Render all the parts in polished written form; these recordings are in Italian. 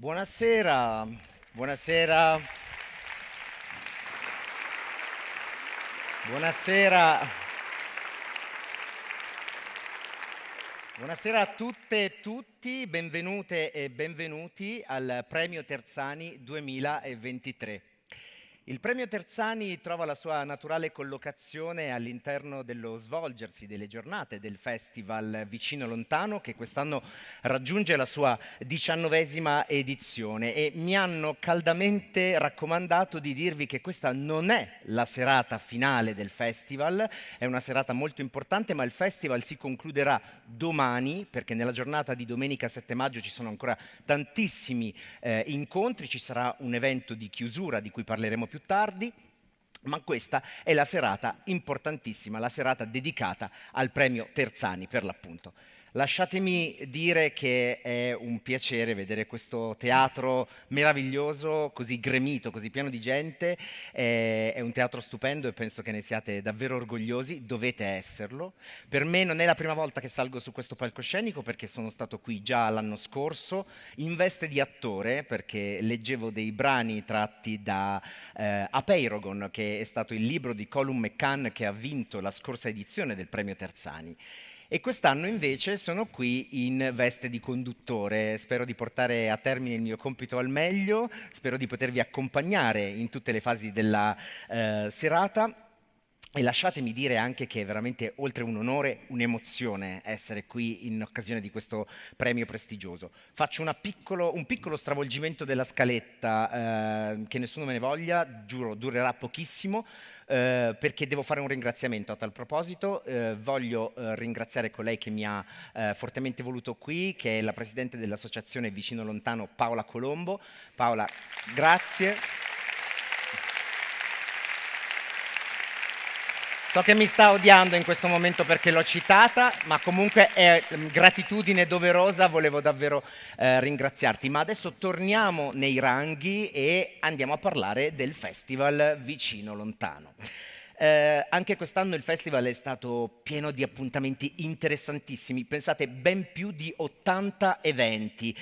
Buonasera, buonasera, buonasera, buonasera a tutte e tutti, benvenute e benvenuti al Premio Terzani 2023. Il Premio Terzani trova la sua naturale collocazione all'interno dello svolgersi delle giornate del Festival Vicino Lontano, che quest'anno raggiunge la sua 19ª edizione, e mi hanno caldamente raccomandato di dirvi che questa non è la serata finale del festival, è una serata molto importante, ma il festival si concluderà domani, perché nella giornata di domenica 7 maggio ci sono ancora tantissimi incontri, ci sarà un evento di chiusura di cui parleremo più tardi, ma questa è la serata importantissima, la serata dedicata al Premio Terzani, per l'appunto. Lasciatemi dire che è un piacere vedere questo teatro meraviglioso, così gremito, così pieno di gente. È un teatro stupendo e penso che ne siate davvero orgogliosi, dovete esserlo. Per me non è la prima volta che salgo su questo palcoscenico, perché sono stato qui già l'anno scorso in veste di attore, perché leggevo dei brani tratti da Apeirogon, che è stato il libro di Colum McCann che ha vinto la scorsa edizione del Premio Terzani. E quest'anno invece sono qui in veste di conduttore. Spero di portare a termine il mio compito al meglio, spero di potervi accompagnare in tutte le fasi della serata. E lasciatemi dire anche che è veramente, oltre un onore, un'emozione essere qui in occasione di questo premio prestigioso. Faccio un piccolo stravolgimento della scaletta, che nessuno me ne voglia, giuro, durerà pochissimo, perché devo fare un ringraziamento a tal proposito. Voglio ringraziare colei che mi ha fortemente voluto qui, che è la presidente dell'associazione Vicino Lontano, Paola Colombo. Paola, grazie. So che mi sta odiando in questo momento perché l'ho citata, ma comunque è gratitudine doverosa, volevo davvero ringraziarti. Ma adesso torniamo nei ranghi e andiamo a parlare del Festival Vicino Lontano. Anche quest'anno il festival è stato pieno di appuntamenti interessantissimi, pensate ben più di 80 eventi,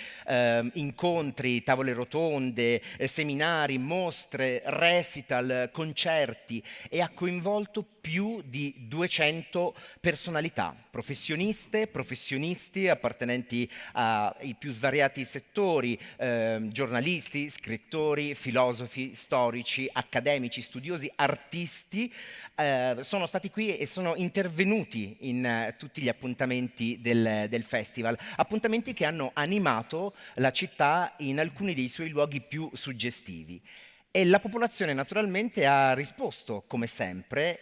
incontri, tavole rotonde, seminari, mostre, recital, concerti, e ha coinvolto più di 200 personalità, professioniste, professionisti appartenenti ai più svariati settori, giornalisti, scrittori, filosofi, storici, accademici, studiosi, artisti. Sono stati qui e sono intervenuti in tutti gli appuntamenti del festival, appuntamenti che hanno animato la città in alcuni dei suoi luoghi più suggestivi. E la popolazione naturalmente ha risposto, come sempre,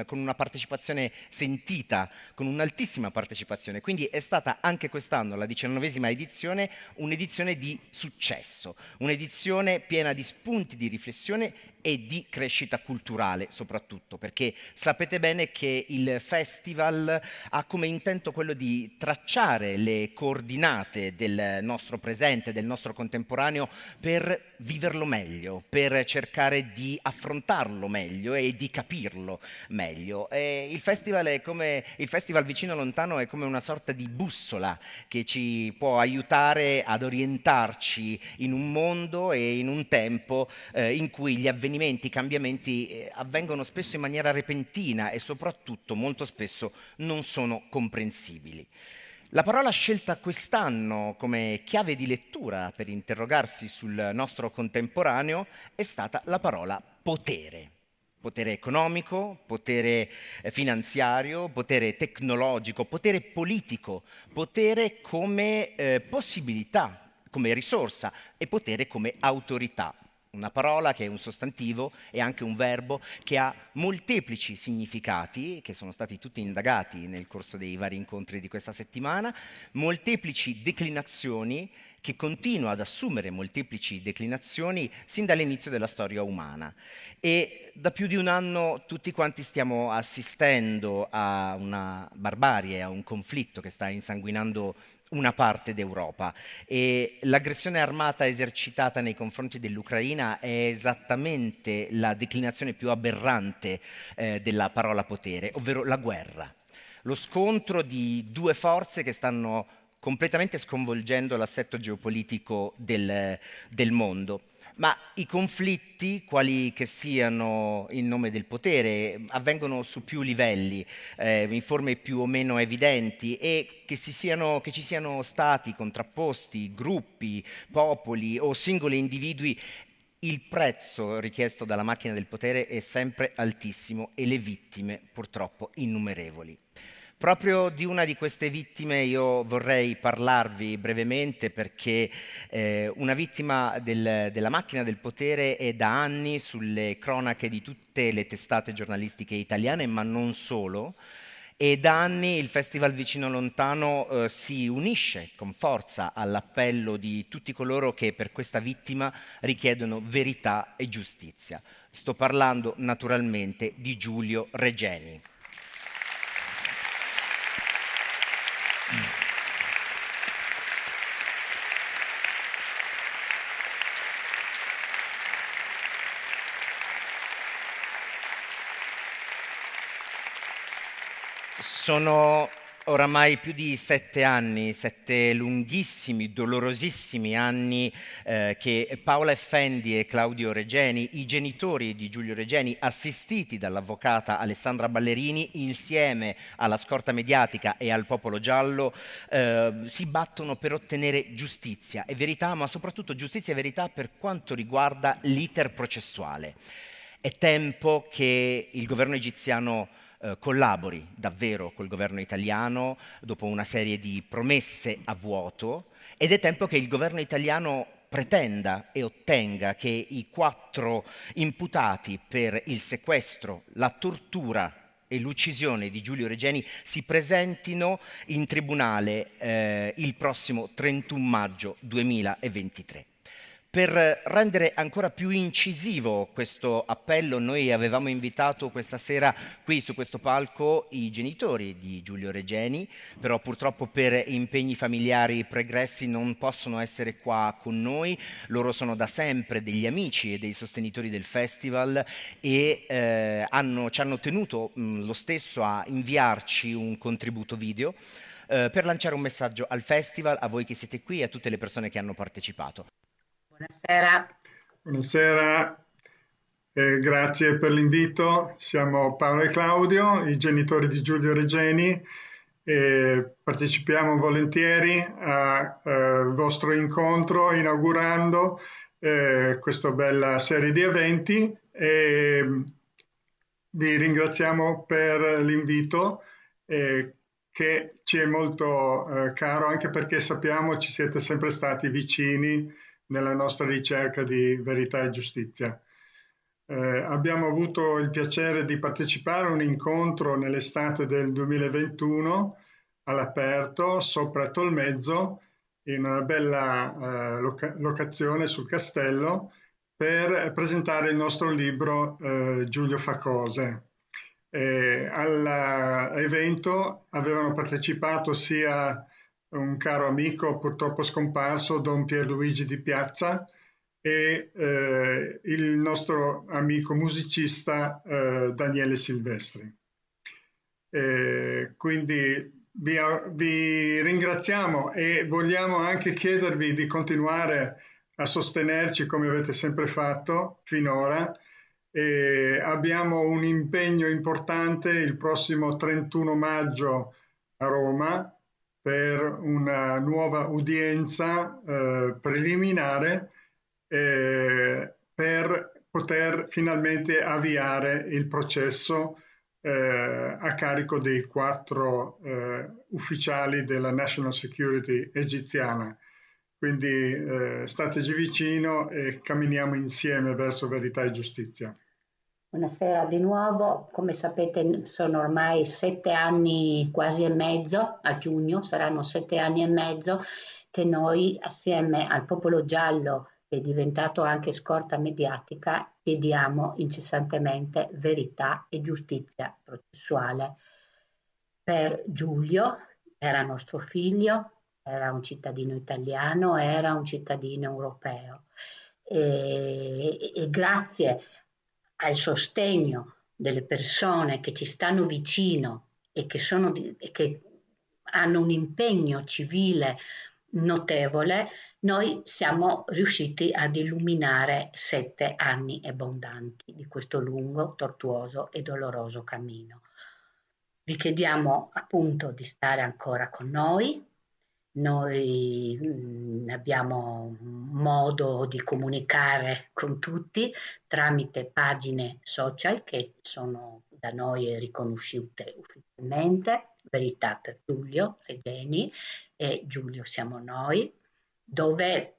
con una partecipazione sentita, con un'altissima partecipazione. Quindi è stata anche quest'anno, la 19ª edizione, un'edizione di successo, un'edizione piena di spunti di riflessione e di crescita culturale soprattutto, perché sapete bene che il festival ha come intento quello di tracciare le coordinate del nostro presente, del nostro contemporaneo, per viverlo meglio, per cercare di affrontarlo meglio e di capirlo meglio. Il Festival Vicino Lontano è come una sorta di bussola che ci può aiutare ad orientarci in un mondo e in un tempo in cui gli avvenimenti, i cambiamenti avvengono spesso in maniera repentina e soprattutto molto spesso non sono comprensibili. La parola scelta quest'anno come chiave di lettura per interrogarsi sul nostro contemporaneo è stata la parola potere. Potere economico, potere finanziario, potere tecnologico, potere politico, potere come possibilità, come risorsa, e potere come autorità. Una parola che è un sostantivo e anche un verbo che ha molteplici significati, che sono stati tutti indagati nel corso dei vari incontri di questa settimana, molteplici declinazioni, che continua ad assumere molteplici declinazioni sin dall'inizio della storia umana. E da più di un anno tutti quanti stiamo assistendo a una barbarie, a un conflitto che sta insanguinando una parte d'Europa, e l'aggressione armata esercitata nei confronti dell'Ucraina è esattamente la declinazione più aberrante della parola potere, ovvero la guerra. Lo scontro di due forze che stanno completamente sconvolgendo l'assetto geopolitico del mondo. Ma i conflitti, quali che siano in nome del potere, avvengono su più livelli, in forme più o meno evidenti e che ci siano stati contrapposti, gruppi, popoli o singoli individui, il prezzo richiesto dalla macchina del potere è sempre altissimo e le vittime purtroppo innumerevoli. Proprio di una di queste vittime io vorrei parlarvi brevemente perché una vittima della macchina del potere è da anni sulle cronache di tutte le testate giornalistiche italiane, ma non solo. E da anni il Festival Vicino Lontano si unisce con forza all'appello di tutti coloro che per questa vittima richiedono verità e giustizia. Sto parlando naturalmente di Giulio Regeni. Sono oramai più di 7 anni, 7 lunghissimi, dolorosissimi anni che Paola Effendi e Claudio Regeni, i genitori di Giulio Regeni, assistiti dall'avvocata Alessandra Ballerini, insieme alla scorta mediatica e al popolo giallo, si battono per ottenere giustizia e verità, ma soprattutto giustizia e verità per quanto riguarda l'iter processuale. È tempo che il governo egiziano collabori davvero col governo italiano dopo una serie di promesse a vuoto ed è tempo che il governo italiano pretenda e ottenga che i 4 imputati per il sequestro, la tortura e l'uccisione di Giulio Regeni si presentino in tribunale il prossimo 31 maggio 2023. Per rendere ancora più incisivo questo appello, noi avevamo invitato questa sera qui su questo palco i genitori di Giulio Regeni, però purtroppo per impegni familiari pregressi non possono essere qua con noi. Loro sono da sempre degli amici e dei sostenitori del festival e ci hanno tenuto lo stesso a inviarci un contributo video per lanciare un messaggio al festival, a voi che siete qui e a tutte le persone che hanno partecipato. Buonasera. Buonasera, grazie per l'invito. Siamo Paolo e Claudio, i genitori di Giulio Regeni, e partecipiamo volentieri al vostro incontro inaugurando questa bella serie di eventi e vi ringraziamo per l'invito che ci è molto caro anche perché sappiamo ci siete sempre stati vicini nella nostra ricerca di verità e giustizia. Abbiamo avuto il piacere di partecipare a un incontro nell'estate del 2021 all'aperto sopra Tolmezzo in una bella locazione sul castello per presentare il nostro libro Giulio fa cose. All'evento avevano partecipato sia un caro amico purtroppo scomparso, Don Pierluigi Di Piazza, e il nostro amico musicista Daniele Silvestri. Quindi vi ringraziamo e vogliamo anche chiedervi di continuare a sostenerci come avete sempre fatto finora. Abbiamo un impegno importante il prossimo 31 maggio a Roma per una nuova udienza preliminare per poter finalmente avviare il processo a carico dei 4 ufficiali della National Security egiziana. Quindi stateci vicino e camminiamo insieme verso verità e giustizia. Buonasera di nuovo. Come sapete sono ormai 7 anni quasi e mezzo, a giugno saranno 7 anni e mezzo che noi assieme al popolo giallo, che è diventato anche scorta mediatica, chiediamo incessantemente verità e giustizia processuale. Per Giulio era nostro figlio, era un cittadino italiano, era un cittadino europeo e grazie al sostegno delle persone che ci stanno vicino e che hanno un impegno civile notevole, noi siamo riusciti ad illuminare 7 anni abbondanti di questo lungo, tortuoso e doloroso cammino. Vi chiediamo appunto di stare ancora con noi. Noi abbiamo modo di comunicare con tutti tramite pagine social che sono da noi riconosciute ufficialmente, Verità per Giulio Regeni e Giulio siamo noi, dove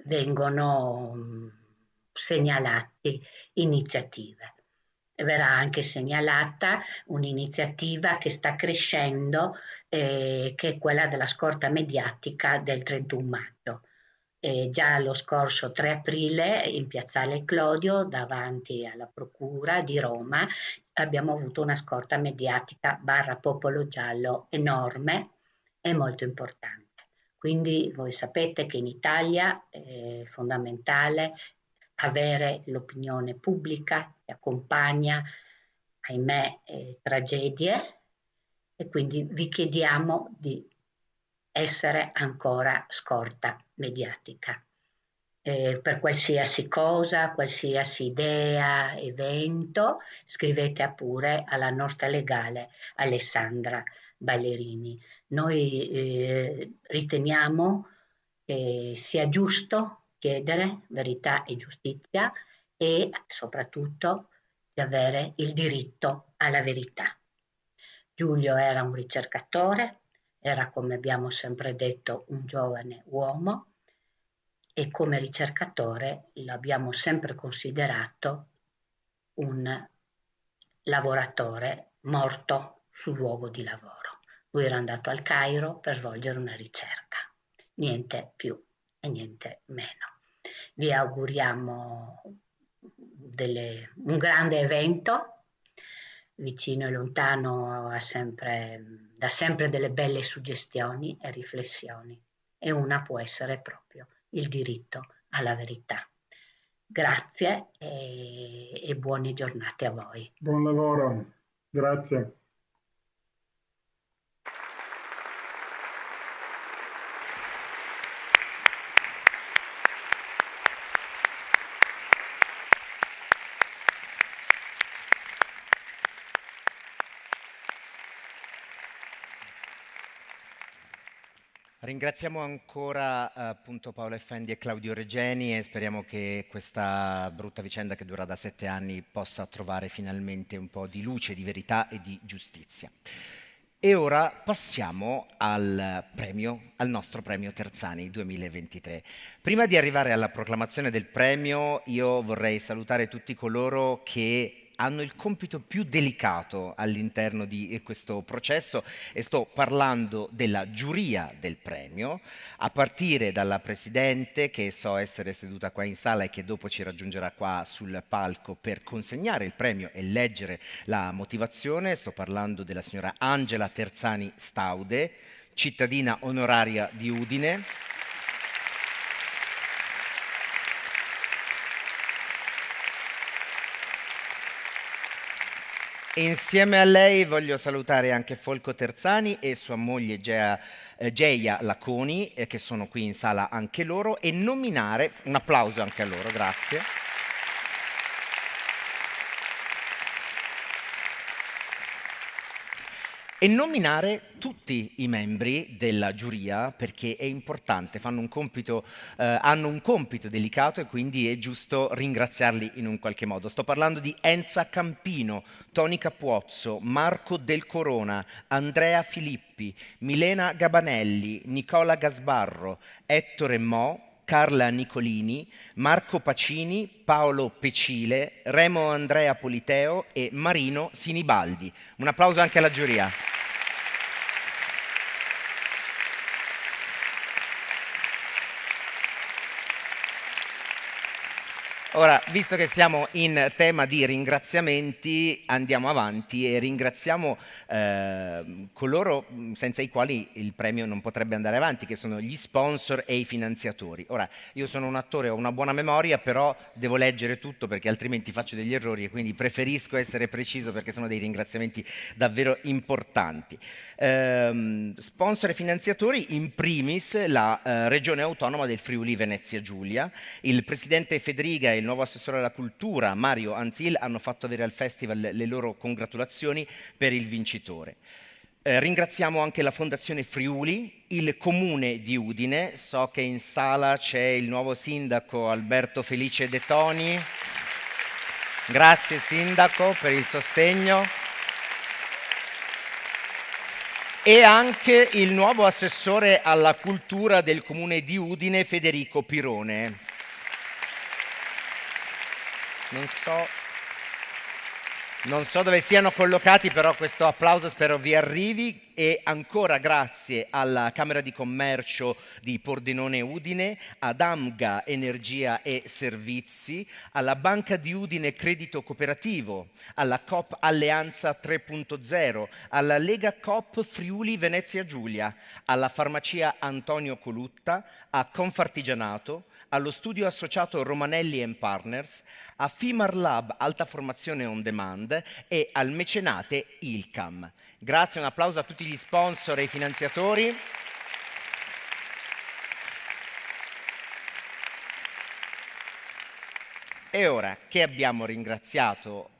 vengono segnalate iniziative. Verrà anche segnalata un'iniziativa che sta crescendo, che è quella della scorta mediatica del 31 maggio. Già lo scorso 3 aprile in Piazzale Clodio, davanti alla Procura di Roma, abbiamo avuto una scorta mediatica / popolo giallo enorme e molto importante. Quindi voi sapete che in Italia è fondamentale avere l'opinione pubblica che accompagna, ahimè, tragedie, e quindi vi chiediamo di essere ancora scorta mediatica. Per qualsiasi cosa, qualsiasi idea, evento, scrivete pure alla nostra legale Alessandra Ballerini. Noi riteniamo che sia giusto chiedere verità e giustizia e soprattutto di avere il diritto alla verità. Giulio era un ricercatore, era, come abbiamo sempre detto, un giovane uomo e come ricercatore l'abbiamo sempre considerato un lavoratore morto sul luogo di lavoro. Lui era andato al Cairo per svolgere una ricerca, niente più e niente meno. Vi auguriamo un grande evento, vicino e lontano dà sempre delle belle suggestioni e riflessioni, e una può essere proprio il diritto alla verità. Grazie e buone giornate a voi. Buon lavoro, grazie. Ringraziamo ancora appunto Paolo Effendi e Claudio Regeni e speriamo che questa brutta vicenda che dura da 7 anni possa trovare finalmente un po' di luce, di verità e di giustizia. E ora passiamo al nostro premio Terzani 2023. Prima di arrivare alla proclamazione del premio, io vorrei salutare tutti coloro che hanno il compito più delicato all'interno di questo processo e sto parlando della giuria del premio, a partire dalla presidente che so essere seduta qua in sala e che dopo ci raggiungerà qua sul palco per consegnare il premio e leggere la motivazione. Sto parlando della signora Angela Terzani Staude, cittadina onoraria di Udine. E insieme a lei voglio salutare anche Folco Terzani e sua moglie Geia Laconi, che sono qui in sala anche loro, e nominare, un applauso anche a loro, grazie. E nominare tutti i membri della giuria, perché è importante, hanno un compito delicato e quindi è giusto ringraziarli in un qualche modo. Sto parlando di Enza Campino, Toni Capuozzo, Marco Del Corona, Andrea Filippi, Milena Gabanelli, Nicola Gasbarro, Ettore Mo, Carla Nicolini, Marco Pacini, Paolo Pecile, Remo Andrea Politeo e Marino Sinibaldi. Un applauso anche alla giuria. Ora, visto che siamo in tema di ringraziamenti, andiamo avanti e ringraziamo coloro senza i quali il premio non potrebbe andare avanti, che sono gli sponsor e i finanziatori. Ora, io sono un attore, ho una buona memoria, però devo leggere tutto perché altrimenti faccio degli errori e quindi preferisco essere preciso perché sono dei ringraziamenti davvero importanti. Sponsor e finanziatori, in primis la Regione Autonoma del Friuli Venezia Giulia, il presidente Federica e il nuovo assessore alla cultura Mario Anzil hanno fatto avere al festival le loro congratulazioni per il vincitore. Ringraziamo anche la Fondazione Friuli, il Comune di Udine, so che in sala c'è il nuovo sindaco Alberto Felice De Toni. Grazie sindaco per il sostegno. E anche il nuovo assessore alla cultura del Comune di Udine Federico Pirone. Non so dove siano collocati, però questo applauso spero vi arrivi. E ancora grazie alla Camera di Commercio di Pordenone Udine, ad AMGA Energia e Servizi, alla Banca di Udine Credito Cooperativo, alla Coop Alleanza 3.0, alla Lega Coop Friuli Venezia Giulia, alla Farmacia Antonio Colutta, a Confartigianato, allo studio associato Romanelli Partners, a Fimar Lab Alta Formazione On Demand e al mecenate Ilcam. Grazie, un applauso a tutti gli sponsor e i finanziatori. E ora che abbiamo ringraziato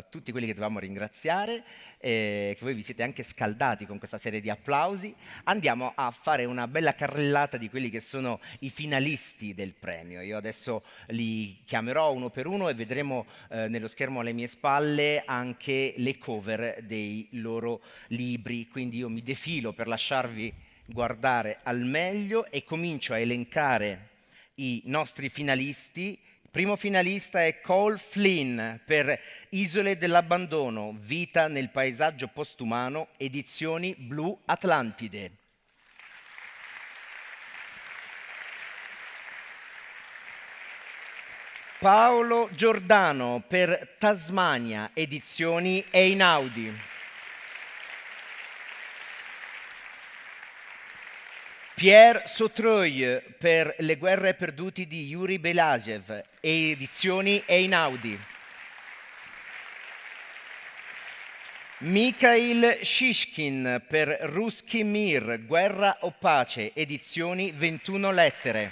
tutti quelli che dovevamo ringraziare, che voi vi siete anche scaldati con questa serie di applausi, andiamo a fare una bella carrellata di quelli che sono i finalisti del premio. Io adesso li chiamerò uno per uno e vedremo nello schermo alle mie spalle anche le cover dei loro libri, quindi io mi defilo per lasciarvi guardare al meglio e comincio a elencare i nostri finalisti. Il primo finalista è Cole Flynn per Isole dell'abbandono, vita nel paesaggio postumano, edizioni Blu Atlantide. Paolo Giordano per Tasmania, edizioni Einaudi. Pierre Sautreuil per Le guerre perdute di Yuri Belagev, edizioni Einaudi. Mikhail Shishkin per Ruski Mir, guerra o pace, edizioni 21 lettere.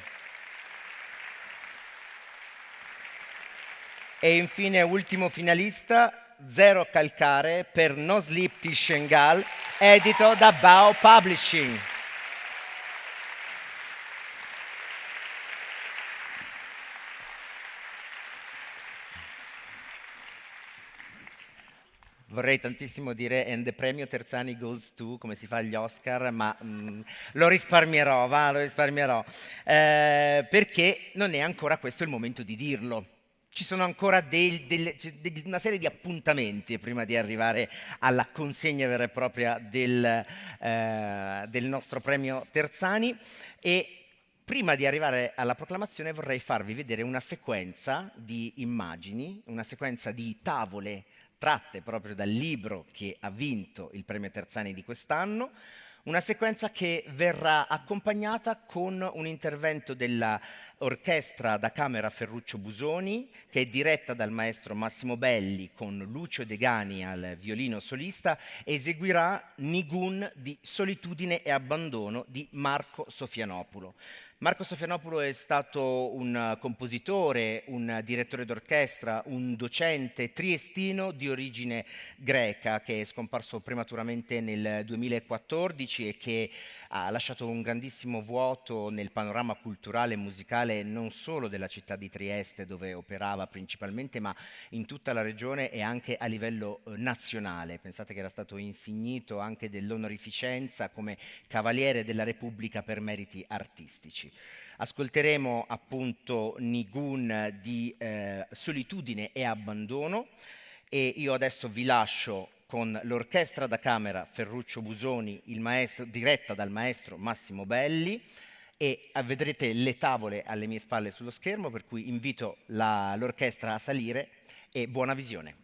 E infine ultimo finalista, Zero Calcare per No Sleep Till Shengal, edito da Bao Publishing. Vorrei tantissimo dire and the premio Terzani goes to, come si fa agli Oscar, ma lo risparmierò, lo risparmierò, perché non è ancora questo il momento di dirlo. Ci sono ancora una serie di appuntamenti prima di arrivare alla consegna vera e propria del nostro premio Terzani e prima di arrivare alla proclamazione vorrei farvi vedere una sequenza di immagini, una sequenza di tavole tratte proprio dal libro che ha vinto il premio Terzani di quest'anno, una sequenza che verrà accompagnata con un intervento della orchestra da camera Ferruccio Busoni, che è diretta dal maestro Massimo Belli con Lucio Degani al violino solista, eseguirà Nigun di Solitudine e Abbandono di Marco Sofianopoulo. Marco Sofianopoulo è stato un compositore, un direttore d'orchestra, un docente triestino di origine greca che è scomparso prematuramente nel 2014 e che ha lasciato un grandissimo vuoto nel panorama culturale e musicale non solo della città di Trieste dove operava principalmente, ma in tutta la regione e anche a livello nazionale. Pensate che era stato insignito anche dell'onorificenza come Cavaliere della Repubblica per meriti artistici. Ascolteremo appunto Nigun di Solitudine e Abbandono e io adesso vi lascio con l'orchestra da camera Ferruccio Busoni, diretta dal maestro Massimo Belli, e vedrete le tavole alle mie spalle sullo schermo, per cui invito l'orchestra a salire e buona visione.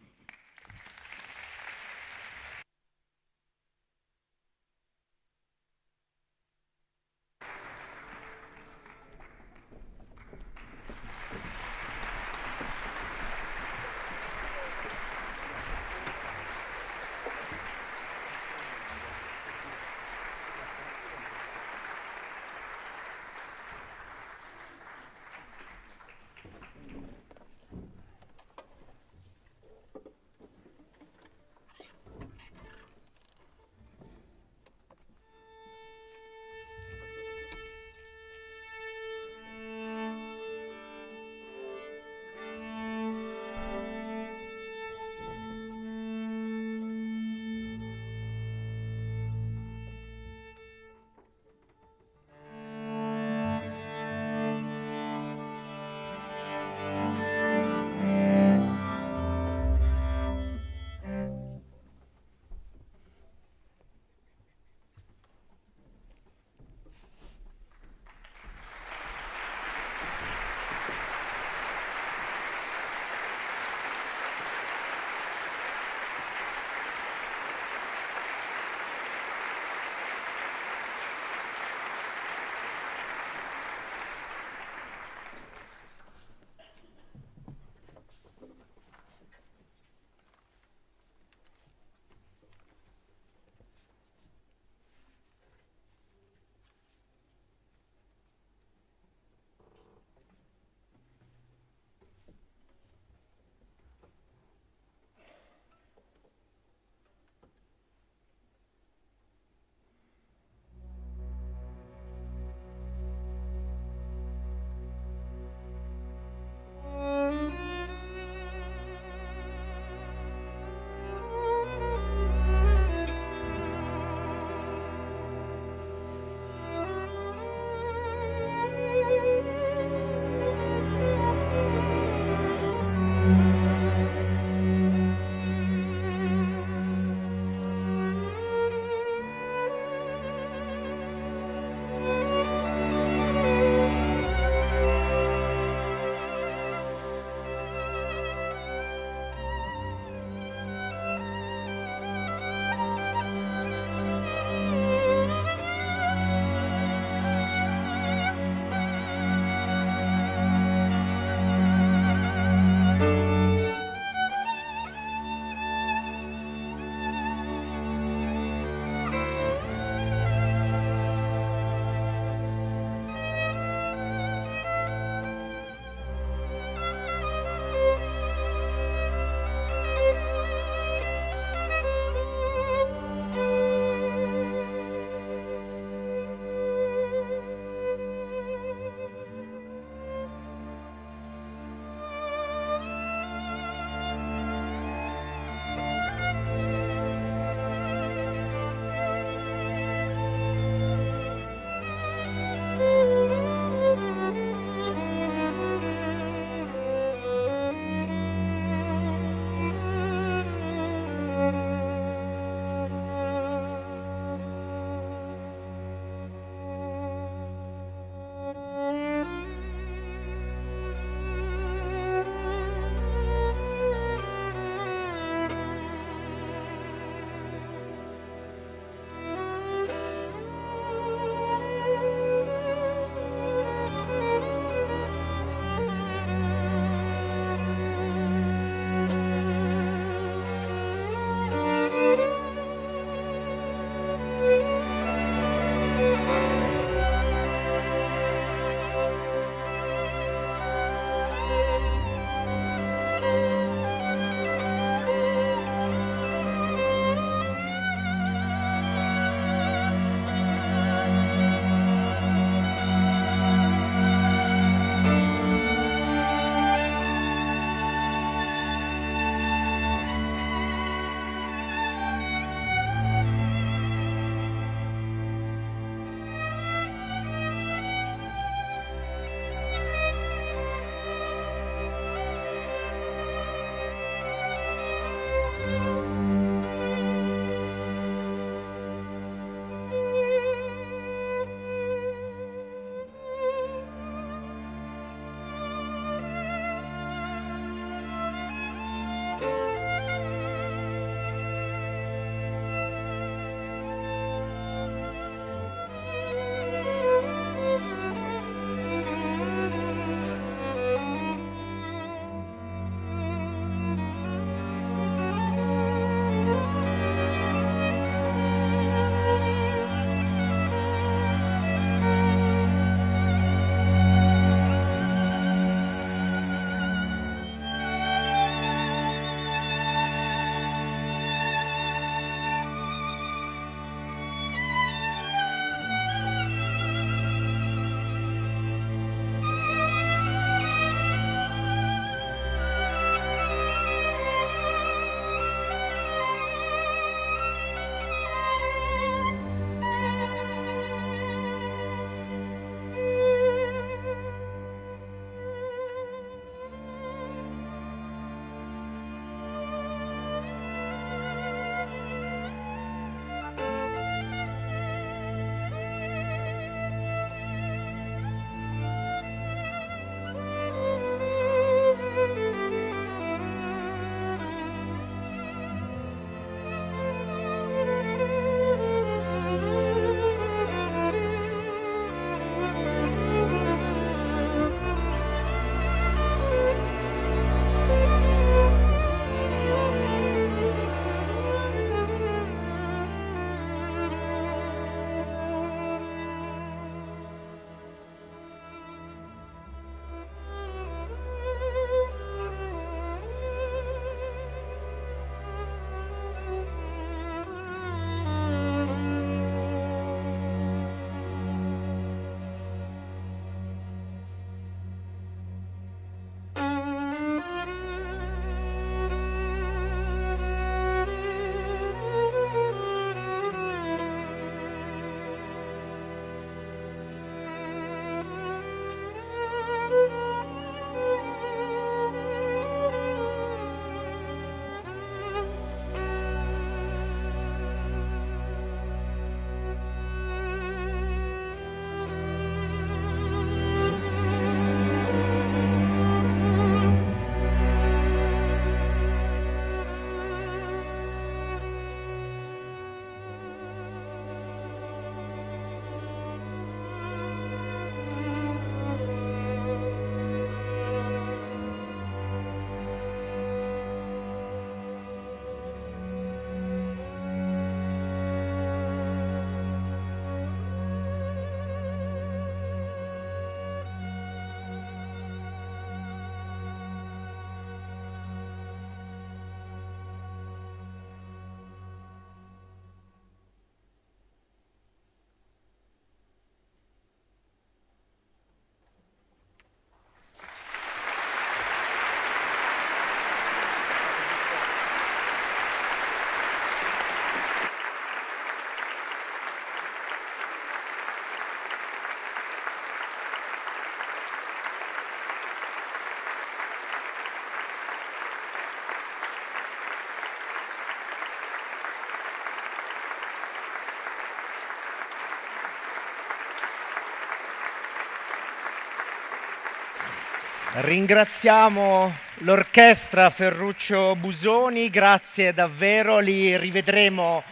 Ringraziamo l'orchestra Ferruccio Busoni, grazie davvero, li rivedremo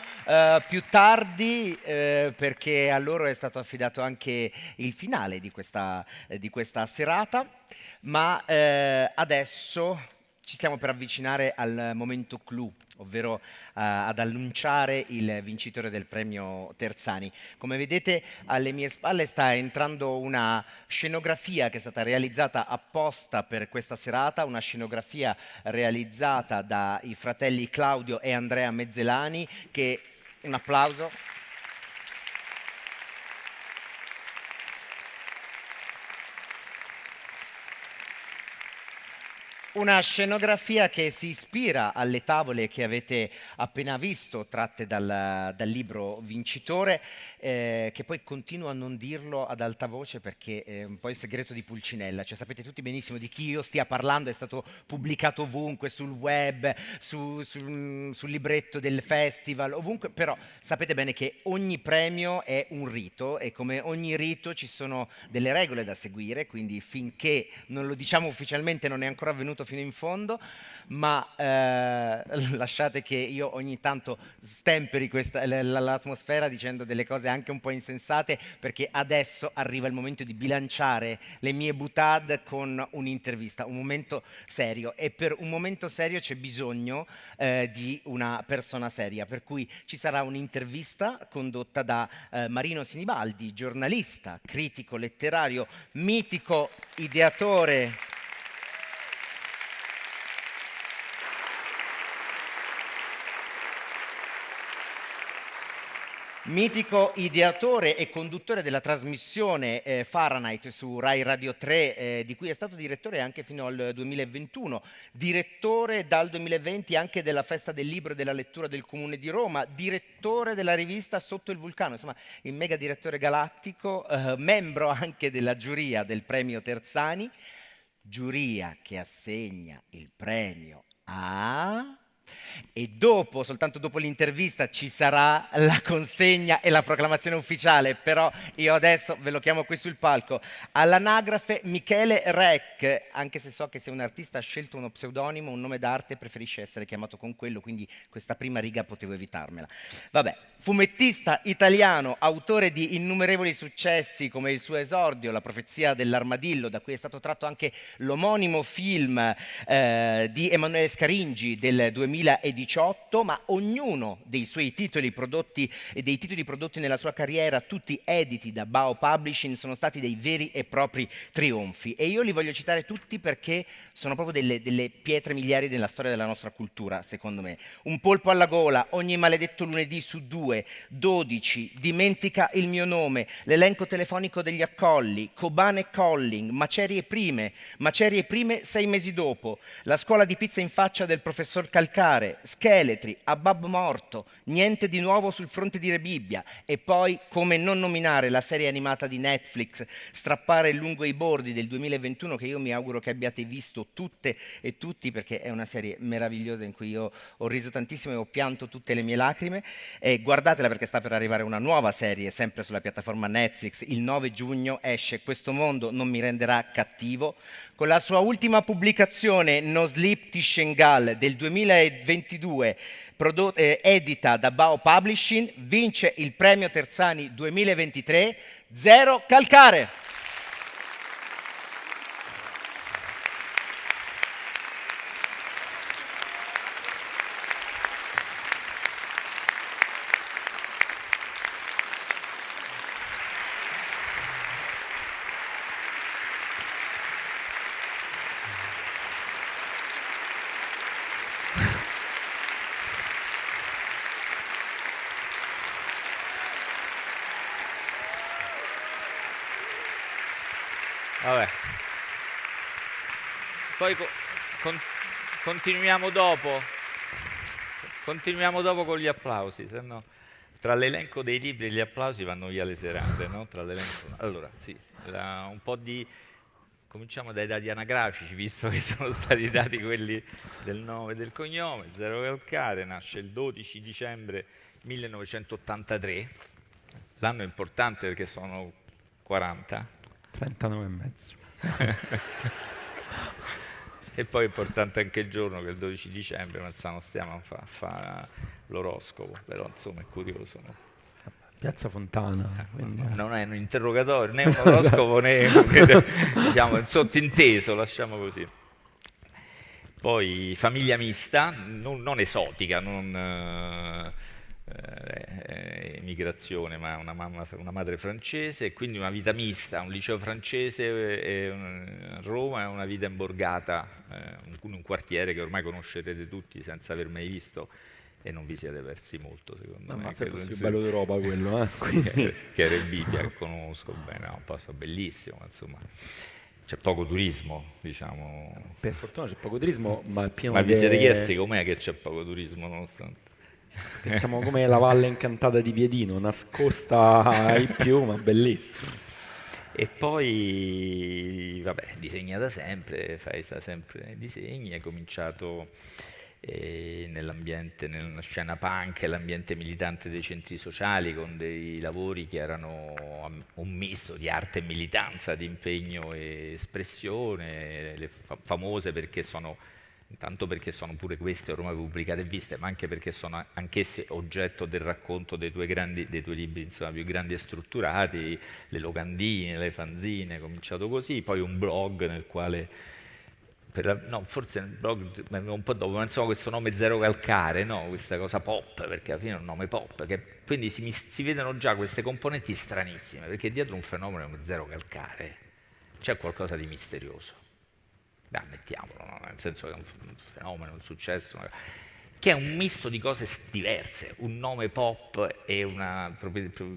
più tardi perché a loro è stato affidato anche il finale di questa serata, ma adesso ci stiamo per avvicinare al momento clou, ovvero ad annunciare il vincitore del premio Terzani. Come vedete alle mie spalle sta entrando una scenografia che è stata realizzata apposta per questa serata, una scenografia realizzata dai fratelli Claudio e Andrea Mezzelani, che un applauso. Una scenografia che si ispira alle tavole che avete appena visto, tratte dal libro vincitore, che poi continuo a non dirlo ad alta voce perché è un po' il segreto di Pulcinella. Cioè, sapete tutti benissimo di chi io stia parlando, è stato pubblicato ovunque, sul web, sul libretto del festival, ovunque, però sapete bene che ogni premio è un rito e come ogni rito ci sono delle regole da seguire, quindi finché non lo diciamo ufficialmente non è ancora avvenuto fino in fondo, ma lasciate che io ogni tanto stemperi l'atmosfera dicendo delle cose anche un po' insensate, perché adesso arriva il momento di bilanciare le mie boutade con un'intervista, un momento serio, e per un momento serio c'è bisogno di una persona seria, per cui ci sarà un'intervista condotta da Marino Sinibaldi, giornalista, critico letterario, mitico ideatore e conduttore della trasmissione Fahrenheit su Rai Radio 3, di cui è stato direttore anche fino al 2021, direttore dal 2020 anche della Festa del Libro e della Lettura del Comune di Roma, direttore della rivista Sotto il Vulcano, insomma il mega direttore galattico, membro anche della giuria del premio Terzani, giuria che assegna il premio a... E dopo, soltanto dopo l'intervista, ci sarà la consegna e la proclamazione ufficiale, però io adesso ve lo chiamo qui sul palco. All'anagrafe Michele Rec, anche se so che se un artista ha scelto uno pseudonimo, un nome d'arte, preferisce essere chiamato con quello, quindi questa prima riga potevo evitarmela. Vabbè, fumettista italiano, autore di innumerevoli successi come il suo esordio, La profezia dell'armadillo, da cui è stato tratto anche l'omonimo film di Emanuele Scaringi del 2018, ma ognuno dei suoi titoli prodotti e dei titoli prodotti nella sua carriera, tutti editi da Bao Publishing, sono stati dei veri e propri trionfi, e io li voglio citare tutti perché sono proprio delle pietre miliari della storia della nostra cultura, secondo me. Un polpo alla gola, Ogni maledetto lunedì su 2, 12, Dimentica il mio nome, L'elenco telefonico degli accolli, Kobane Calling, Macerie Prime 6 mesi dopo, La scuola di pizza in faccia del professor Calcare, Scheletri, Abab morto, Niente di nuovo sul fronte di Re Bibbia, e poi come non nominare la serie animata di Netflix Strappare lungo i bordi del 2021, che io mi auguro che abbiate visto tutte e tutti, perché è una serie meravigliosa in cui io ho riso tantissimo e ho pianto tutte le mie lacrime, e guardatela perché sta per arrivare una nuova serie sempre sulla piattaforma Netflix. Il 9 giugno esce Questo mondo non mi renderà cattivo, con la sua ultima pubblicazione No Sleep Tishengal del 2022, edita da Bao Publishing, vince il premio Terzani 2023, Zero Calcare. Vabbè. Poi continuiamo dopo. Continuiamo dopo con gli applausi, se no tra l'elenco dei libri e gli applausi vanno via le serate, no? Allora, sì, un po' di... Cominciamo dai dati anagrafici, visto che sono stati dati quelli del nome e del cognome. Zero Calcare nasce il 12 dicembre 1983. L'anno è importante perché sono 40. 39 e mezzo. E poi è importante anche il giorno, che è il 12 dicembre, ma non stiamo a fa l'oroscopo, però insomma è curioso, no? Piazza Fontana. Quindi... Non è un interrogatorio, né un oroscopo, né diciamo, un sottinteso, lasciamo così. Poi famiglia mista, non esotica, non emigrazione, ma una madre francese, e quindi una vita mista, un liceo francese a Roma e una vita imborgata in un quartiere che ormai conoscerete tutti senza aver mai visto, e non vi siete persi molto, secondo me. È il più bello d'Europa quello, che era in Bibbia, che conosco bene, è un posto bellissimo, insomma. C'è poco turismo, diciamo. Per fortuna c'è poco turismo, ma è pieno Ma vi siete chiesti com'è che c'è poco turismo nonostante? Che siamo come la valle incantata di Piedino, nascosta ai più, ma bellissima. E poi, vabbè, disegna da sempre, fai sempre nei disegni, hai cominciato nell'ambiente, nella scena punk, l'ambiente militante dei centri sociali, con dei lavori che erano un misto di arte e militanza, di impegno e espressione, le famose perché sono, intanto perché sono pure queste ormai pubblicate e viste, ma anche perché sono anch'esse oggetto del racconto dei tuoi libri, insomma, più grandi e strutturati, le locandine, le fanzine, cominciato così, poi un blog nel quale... no, forse il blog un po' dopo, ma insomma questo nome Zero Calcare, no? Questa cosa pop, perché alla fine è un nome pop, quindi si vedono già queste componenti stranissime, perché dietro un fenomeno come Zero Calcare c'è qualcosa di misterioso. Beh, mettiamolo, no? Nel senso che è un fenomeno, un successo, che è un misto di cose diverse, un nome pop e una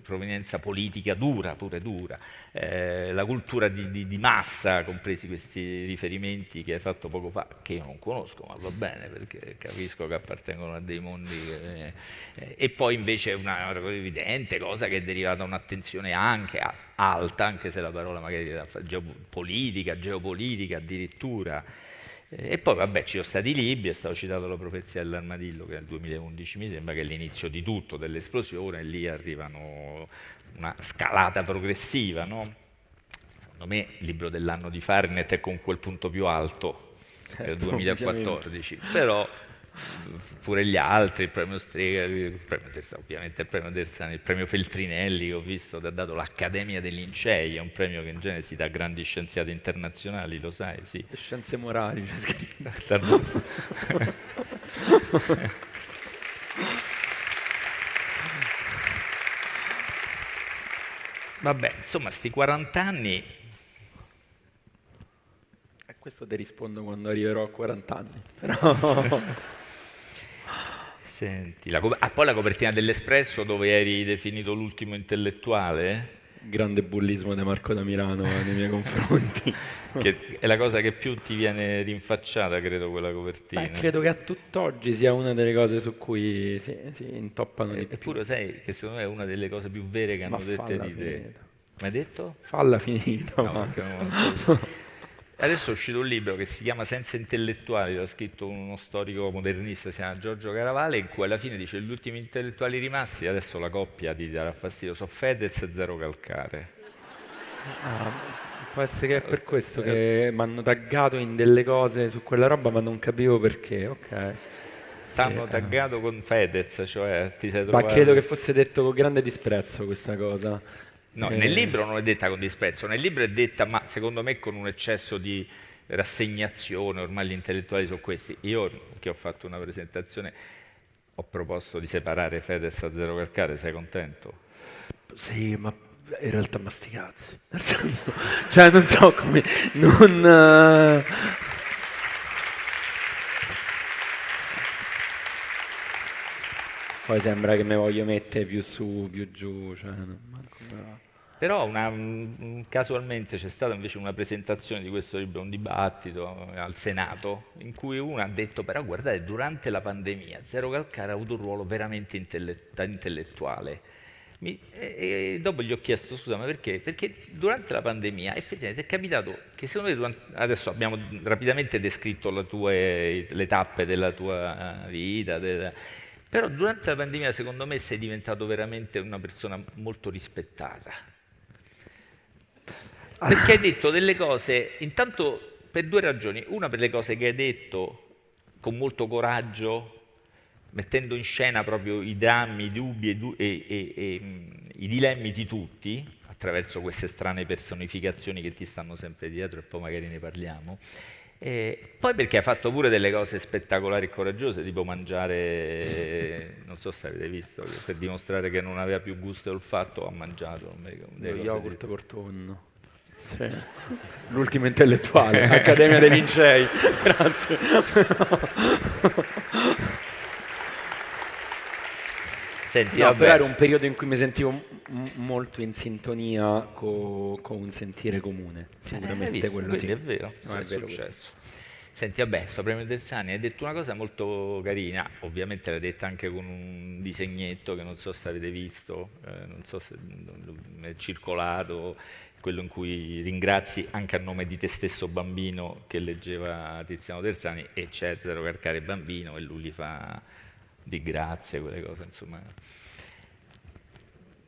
provenienza politica dura, pure dura, la cultura di massa, compresi questi riferimenti che hai fatto poco fa, che io non conosco, ma va bene, perché capisco che appartengono a dei mondi, e poi invece una evidente cosa che deriva da un'attenzione anche alta, anche se la parola magari era geopolitica addirittura. E poi vabbè, ci sono stati i libri, è stato citato La profezia dell'armadillo, che nel 2011 mi sembra che è l'inizio di tutto, dell'esplosione, e lì arrivano una scalata progressiva, no? Secondo me il libro dell'anno di Fahrenheit è con quel punto più alto, del 2014, però pure gli altri, il premio Strega, ovviamente il premio Terzani, il premio Feltrinelli che ho visto, ti ha dato l'Accademia dei Lincei, è un premio che in genere si dà a grandi scienziati internazionali, lo sai, sì. Le scienze morali, c'è scritto. Vabbè, insomma, sti 40 anni... A questo ti rispondo quando arriverò a 40 anni, però... Senti, poi la copertina dell'Espresso dove eri definito l'ultimo intellettuale? Grande bullismo di Marco da Milano nei miei confronti. Che è la cosa che più ti viene rinfacciata, credo, quella copertina. Credo che a tutt'oggi sia una delle cose su cui si intoppano di più. Eppure sai che secondo me è una delle cose più vere che hanno dette di te. Mi hai detto? Falla finita. No, adesso è uscito un libro che si chiama Senza intellettuali, l'ha scritto uno storico modernista, si chiama Giorgio Caravale, in cui alla fine dice gli ultimi intellettuali rimasti, adesso la coppia ti darà fastidio, sono Fedez e Zero Calcare. Può essere che è per questo che mi hanno taggato in delle cose su quella roba, ma non capivo perché, ok. T'hanno taggato con Fedez, cioè ti sei trovato... Ma credo che fosse detto con grande disprezzo questa cosa. No, nel libro non è detta con disprezzo, nel libro è detta, ma secondo me con un eccesso di rassegnazione, ormai gli intellettuali sono questi. Io, che ho fatto una presentazione, ho proposto di separare Fedez da Zero Calcare, sei contento? Sì, ma in realtà ma sti cazzi, nel senso, cioè non so come, non... Poi sembra che mi voglio mettere più su, più giù, cioè non manco bravo. Però casualmente c'è stata invece una presentazione di questo libro, un dibattito al Senato, in cui uno ha detto, però guardate, durante la pandemia Zero Calcare ha avuto un ruolo veramente intellettuale. E dopo gli ho chiesto, scusa, ma perché? Perché durante la pandemia effettivamente è capitato che secondo me, adesso abbiamo rapidamente descritto le tappe della tua vita, però durante la pandemia secondo me sei diventato veramente una persona molto rispettata. Perché hai detto delle cose, intanto per due ragioni. Una, per le cose che hai detto con molto coraggio, mettendo in scena proprio i drammi, i dubbi e i dilemmi di tutti, attraverso queste strane personificazioni che ti stanno sempre dietro, e poi magari ne parliamo. E poi perché hai fatto pure delle cose spettacolari e coraggiose, tipo mangiare, non so se avete visto, per dimostrare che non aveva più gusto e olfatto, ha mangiato lo yogurt col tonno. Sì. L'ultimo intellettuale, Accademia dei Lincei. Grazie. Senti, no, però era un periodo in cui mi sentivo molto in sintonia con un sentire comune, sicuramente quello sì. È vero, no, è successo. Senti, vabbè, sto premio Terzani, hai detto una cosa molto carina, ovviamente l'hai detta anche con un disegnetto che non so se avete visto, non so se è circolato, quello in cui ringrazi anche a nome di te stesso bambino che leggeva Tiziano Terzani, e c'è Zero Calcare bambino e lui gli fa di grazie, quelle cose, insomma.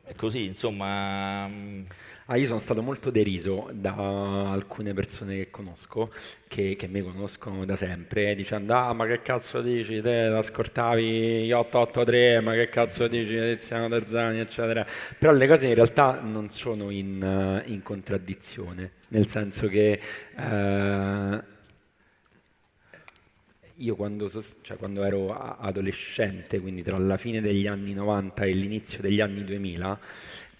È così, insomma. Io sono stato molto deriso da alcune persone che conosco, che mi conoscono da sempre, dicendo ma che cazzo dici, te l'ascoltavi 883, ma che cazzo dici Tiziano Terzani, eccetera. Però le cose in realtà non sono in contraddizione, nel senso che io quando ero adolescente, quindi tra la fine degli anni 90 e l'inizio degli anni 2000,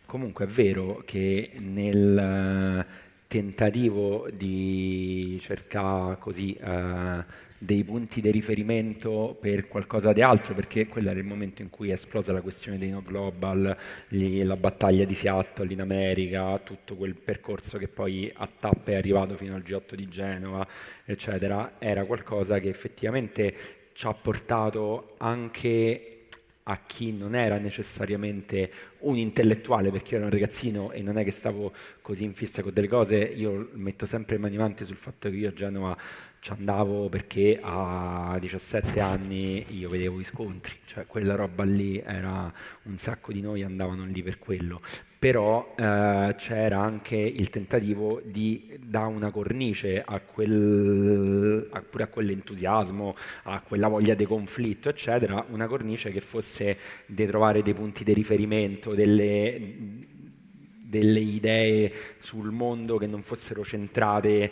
comunque è vero che nel tentativo di cercare così dei punti di riferimento per qualcosa di altro, perché quello era il momento in cui è esplosa la questione dei no global, la battaglia di Seattle in America, tutto quel percorso che poi a tappe è arrivato fino al G8 di Genova, eccetera, era qualcosa che effettivamente ci ha portato anche a chi non era necessariamente un intellettuale, perché io ero un ragazzino e non è che stavo così in fissa con delle cose. Io metto sempre le mani avanti sul fatto che io a Genova ci andavo perché a 17 anni io vedevo i scontri, cioè quella roba lì era un sacco di noi andavano lì per quello. Però c'era anche il tentativo di dare una cornice pure a quell'entusiasmo, a quella voglia di conflitto, eccetera, una cornice che fosse di trovare dei punti di riferimento, delle idee sul mondo che non fossero centrate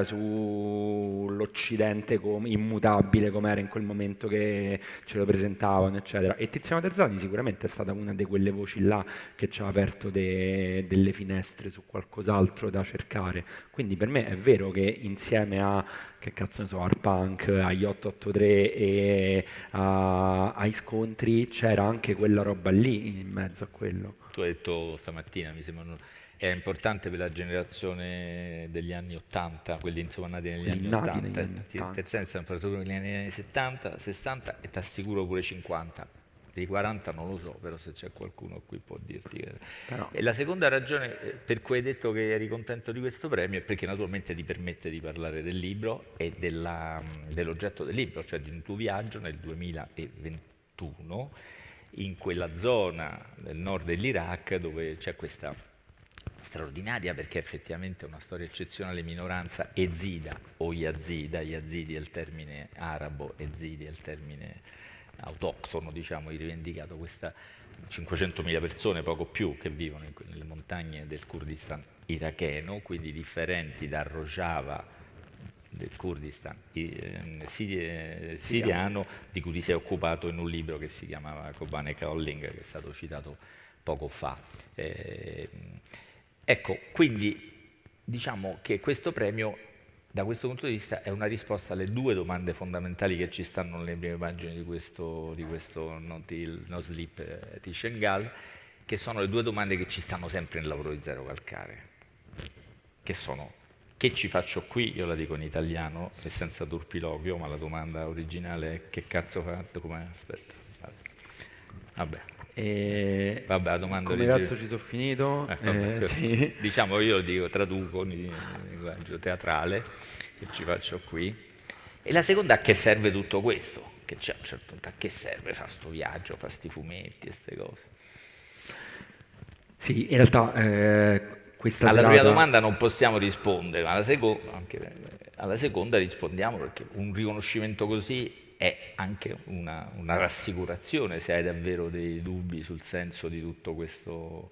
sull'Occidente immutabile come era in quel momento che ce lo presentavano, eccetera. E Tiziano Terzani sicuramente è stata una di quelle voci là che ci ha aperto delle finestre su qualcos'altro da cercare. Quindi per me è vero che insieme a, che cazzo ne so, al punk, agli 883 e ai scontri c'era anche quella roba lì in mezzo a quello. Tu hai detto stamattina, mi sembra, era importante per la generazione degli anni 80, quelli insomma nati negli anni 80. Terzani è soprattutto negli anni 70, 60 e ti assicuro pure 50. Dei 40 non lo so, però se c'è qualcuno qui può dirti. Però. E la seconda ragione per cui hai detto che eri contento di questo premio è perché naturalmente ti permette di parlare del libro e dell'oggetto del libro, cioè di un tuo viaggio nel 2021 in quella zona del nord dell'Iraq dove c'è questa straordinaria, perché effettivamente è una storia eccezionale, minoranza ezida o yazida. Yazidi è il termine arabo, ezidi è il termine autoctono, diciamo, rivendicato, questa 500.000 persone, poco più, che vivono nelle montagne del Kurdistan iracheno, quindi differenti dal Rojava del Kurdistan siriano, di cui ti sei occupato in un libro che si chiamava Kobane Calling, che è stato citato poco fa. Ecco, quindi diciamo che questo premio, da questo punto di vista, è una risposta alle due domande fondamentali che ci stanno nelle prime pagine di questo No Sleep di Shengal, che sono le due domande che ci stanno sempre nel lavoro di Zero Calcare, che sono: che ci faccio qui? Io la dico in italiano e senza turpiloquio, ma la domanda originale è: che cazzo fatto? Come? Aspetta. Vabbè. Vabbè, la domanda come cazzo ci sono finito? Sì. Diciamo, io dico, traduco in linguaggio teatrale, che ci faccio qui. E la seconda: a che serve tutto questo? Che c'è a un certo punto, a che serve fa sto viaggio, fa sti fumetti e queste cose? Sì, in realtà questa alla serata... prima domanda non possiamo rispondere, ma la seconda, anche alla seconda rispondiamo perché un riconoscimento così è anche una rassicurazione se hai davvero dei dubbi sul senso di tutto questo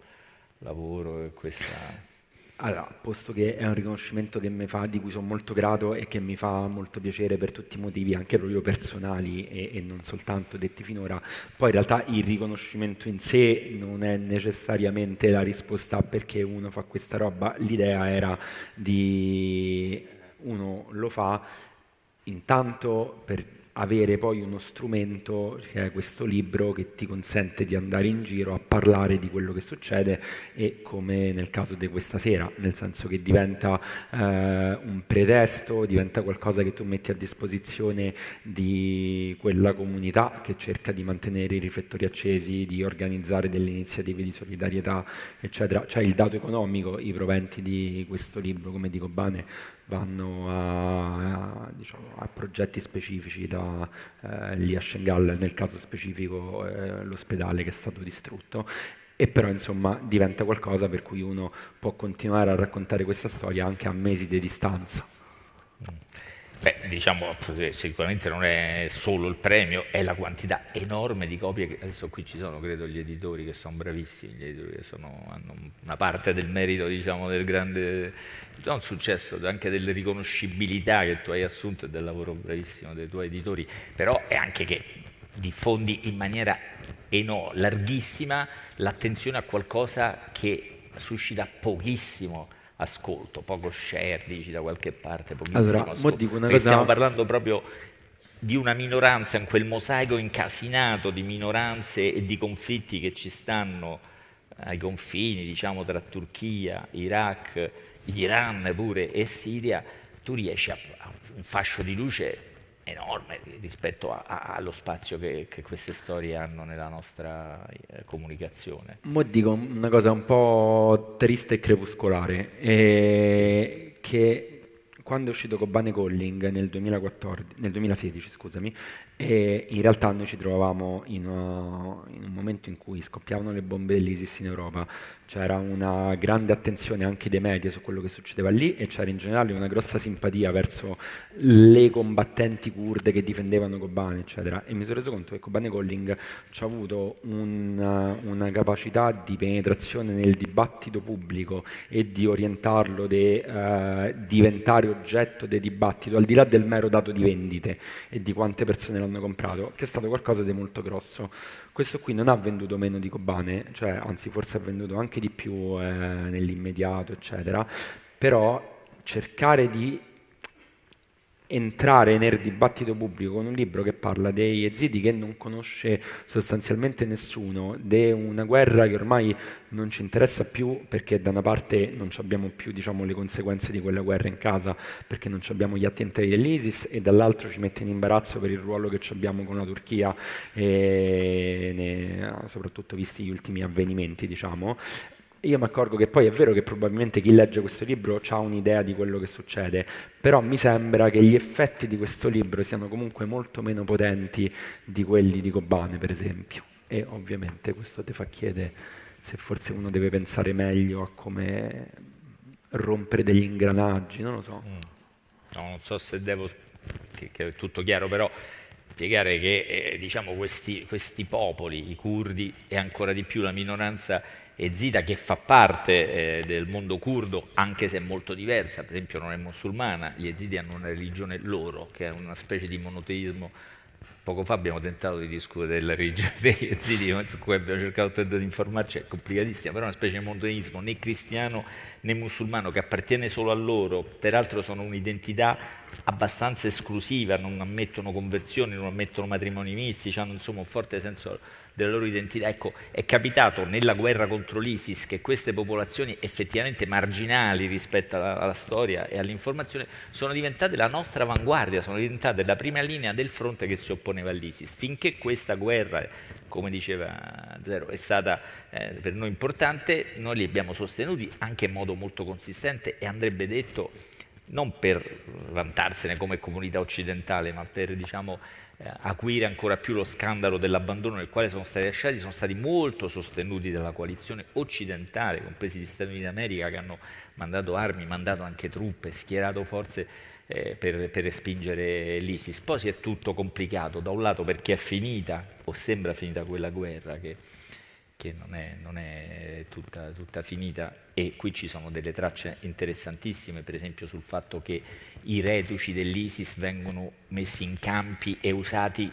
lavoro e questa... Allora, posto che è un riconoscimento che mi fa, di cui sono molto grato e che mi fa molto piacere per tutti i motivi, anche proprio personali e non soltanto detti finora, poi in realtà il riconoscimento in sé non è necessariamente la risposta a perché uno fa questa roba, l'idea era di uno lo fa intanto per avere poi uno strumento, che è questo libro, che ti consente di andare in giro a parlare di quello che succede, e come nel caso di questa sera, nel senso che diventa un pretesto, diventa qualcosa che tu metti a disposizione di quella comunità che cerca di mantenere i riflettori accesi, di organizzare delle iniziative di solidarietà, eccetera. C'è il dato economico, i proventi di questo libro, come dico Bane, vanno diciamo, a progetti specifici da lì a Shengal, nel caso specifico l'ospedale che è stato distrutto, e però insomma diventa qualcosa per cui uno può continuare a raccontare questa storia anche a mesi di distanza. Beh, diciamo sicuramente non è solo il premio, è la quantità enorme di copie che adesso qui ci sono, credo, gli editori che sono bravissimi, gli editori che hanno una parte del merito, diciamo, del grande non successo, anche delle riconoscibilità che tu hai assunto e del lavoro bravissimo dei tuoi editori, però è anche che diffondi in maniera larghissima l'attenzione a qualcosa che suscita pochissimo ascolto, poco share, dici da qualche parte, pochissimo allora, ascolto. Dico una cosa... Stiamo parlando proprio di una minoranza, in quel mosaico incasinato di minoranze e di conflitti che ci stanno ai confini, diciamo, tra Turchia, Iraq, Iran pure e Siria. Tu riesci a un fascio di luce enorme rispetto allo spazio che queste storie hanno nella nostra comunicazione. Mo dico una cosa un po' triste e crepuscolare, che quando è uscito con Bane Calling nel 2016, scusami, in realtà noi ci trovavamo in un momento in cui scoppiavano le bombe dell'ISIS in Europa, c'era una grande attenzione anche dei media su quello che succedeva lì e c'era in generale una grossa simpatia verso le combattenti kurde che difendevano Kobane, eccetera. E mi sono reso conto che Kobane Calling ci ha avuto una capacità di penetrazione nel dibattito pubblico e di orientarlo, di diventare oggetto del dibattito, al di là del mero dato di vendite e di quante persone l'hanno comprato, che è stato qualcosa di molto grosso. Questo qui non ha venduto meno di Kobane, cioè anzi forse ha venduto anche di più nell'immediato, eccetera, però cercare di entrare nel dibattito pubblico con un libro che parla dei yazidi che non conosce sostanzialmente nessuno, di una guerra che ormai non ci interessa più perché da una parte non abbiamo più, diciamo, le conseguenze di quella guerra in casa perché non abbiamo gli attentati dell'ISIS, e dall'altro ci mette in imbarazzo per il ruolo che abbiamo con la Turchia, soprattutto visti gli ultimi avvenimenti, diciamo. Io mi accorgo che poi è vero che probabilmente chi legge questo libro ha un'idea di quello che succede, però mi sembra che gli effetti di questo libro siano comunque molto meno potenti di quelli di Kobane, per esempio. E ovviamente questo ti fa chiedere se forse uno deve pensare meglio a come rompere degli ingranaggi, non lo so. No, non so se devo, che è tutto chiaro, però spiegare che diciamo questi popoli, i curdi e ancora di più la minoranza yazida che fa parte del mondo curdo, anche se è molto diversa, per esempio non è musulmana, gli yazidi hanno una religione loro, che è una specie di monoteismo. Poco fa abbiamo tentato di discutere della religione degli yazidi, su cui abbiamo cercato di informarci, è complicatissima, però è una specie di monoteismo né cristiano né musulmano che appartiene solo a loro, peraltro sono un'identità abbastanza esclusiva, non ammettono conversioni, non ammettono matrimoni misti, hanno insomma un forte senso della loro identità. Ecco, è capitato nella guerra contro l'ISIS che queste popolazioni effettivamente marginali rispetto alla storia e all'informazione sono diventate la nostra avanguardia, sono diventate la prima linea del fronte che si opponeva all'ISIS. Finché questa guerra, come diceva Zero, è stata per noi importante, noi li abbiamo sostenuti anche in modo molto consistente, e andrebbe detto non per vantarsene come comunità occidentale, ma per, diciamo, acuire ancora più lo scandalo dell'abbandono nel quale sono stati lasciati, sono stati molto sostenuti dalla coalizione occidentale, compresi gli Stati Uniti d'America, che hanno mandato armi, mandato anche truppe, schierato forze per respingere l'ISIS. Poi si è tutto complicato, da un lato perché è finita, o sembra finita quella guerra, che non è tutta finita, e qui ci sono delle tracce interessantissime, per esempio sul fatto che i reduci dell'ISIS vengono messi in campi e usati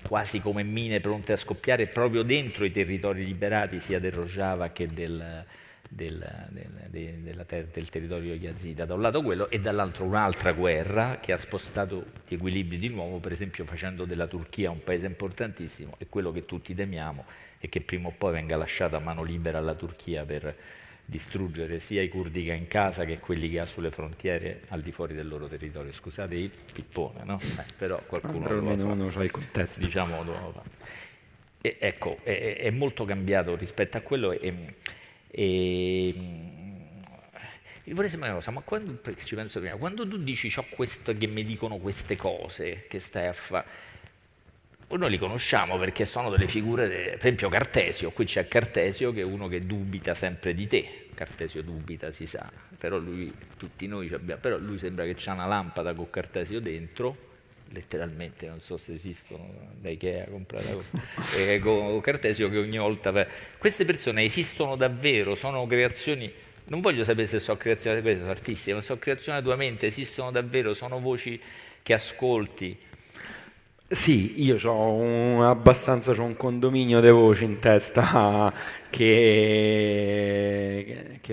quasi come mine pronte a scoppiare proprio dentro i territori liberati sia del Rojava che del territorio yazida, da un lato quello, e dall'altro un'altra guerra che ha spostato gli equilibri di nuovo, per esempio facendo della Turchia un paese importantissimo, e quello che tutti temiamo è che prima o poi venga lasciata a mano libera alla Turchia per distruggere sia i curdi che ha in casa che quelli che ha sulle frontiere al di fuori del loro territorio. Scusate il pippone, no? Però qualcuno lo fa. Uno c'ha il contesto. Diciamo, e ecco, è molto cambiato rispetto a quello, e vorrei sapere una cosa, ma quando, perché ci penso prima, quando tu dici c'ho questo che mi dicono queste cose che stai a fare, noi li conosciamo perché sono delle figure, per esempio Cartesio, qui c'è Cartesio che è uno che dubita sempre di te, Cartesio dubita, si sa, però lui, tutti noi abbiamo, però lui sembra che c'ha una lampada con Cartesio dentro, letteralmente, non so se esistono da Ikea comprata con Cartesio, che ogni volta... Queste persone esistono davvero, sono creazioni, non voglio sapere se sono creazioni artistiche, ma sono creazioni della tua mente, esistono davvero, sono voci che ascolti. Sì, io c'ho un condominio di voci in testa che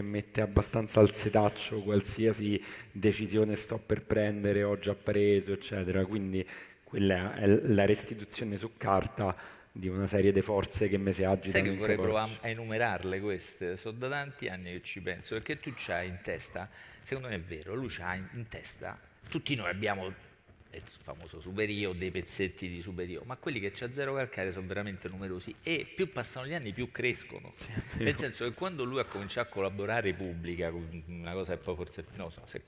mette abbastanza al setaccio qualsiasi decisione sto per prendere, ho già preso, eccetera. Quindi quella è la restituzione su carta di una serie di forze che mi si agitano. Sai che vorrei provare a enumerarle queste? Sono da tanti anni che ci penso, perché tu c'hai in testa, secondo me è vero, lui c'ha in testa, tutti noi abbiamo il famoso Superio, dei pezzetti di Superio, ma quelli che c'ha zero calcare sono veramente numerosi, e più passano gli anni più crescono, nel senso che quando lui ha cominciato a collaborare pubblica, una cosa che poi forse, non so se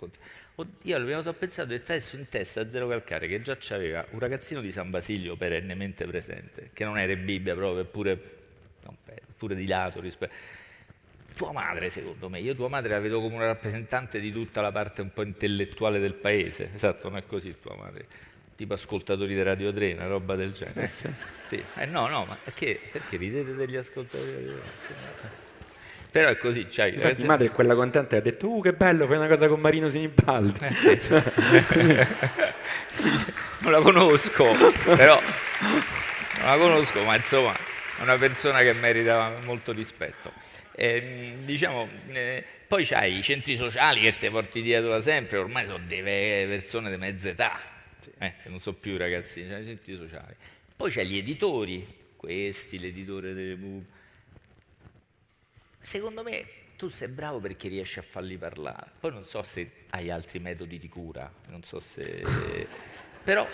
io la prima cosa ho pensato è adesso in testa a zero calcare, che già c'aveva un ragazzino di San Basilio perennemente presente, che non era Bibbia proprio, pure di lato rispetto. Tua madre, secondo me, io tua madre la vedo come una rappresentante di tutta la parte un po' intellettuale del paese, esatto, non è così tua madre, tipo ascoltatori di Radio 3, una roba del genere. Sì. Sì. No, ma perché ridete degli ascoltatori di Radio 3? Però è così, cioè, infatti mia madre è quella contenta e ha detto che bello, fai una cosa con Marino Sinibaldi. Sì. Non la conosco, però non la conosco, ma insomma è una persona che merita molto rispetto. Poi c'hai i centri sociali che ti porti dietro da sempre, ormai sono delle persone di mezza età, non so più ragazzini, sono i centri sociali. Poi c'hai gli editori, l'editore delle pub. Secondo me tu sei bravo perché riesci a farli parlare, poi non so se hai altri metodi di cura, non so se... però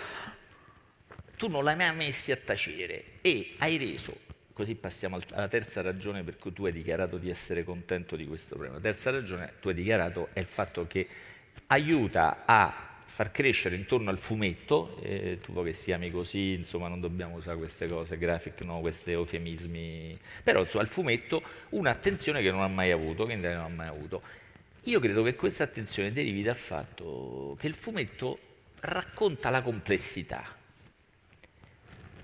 tu non l'hai mai messi a tacere e hai reso... Così passiamo alla terza ragione per cui tu hai dichiarato di essere contento di questo premio. La terza ragione tu hai dichiarato è il fatto che aiuta a far crescere intorno al fumetto, tu che si chiami così, insomma non dobbiamo usare queste cose, graphic, no, questi eufemismi, però insomma il fumetto un'attenzione che non ha mai avuto, che in Italia non ha mai avuto. Io credo che questa attenzione derivi dal fatto che il fumetto racconta la complessità.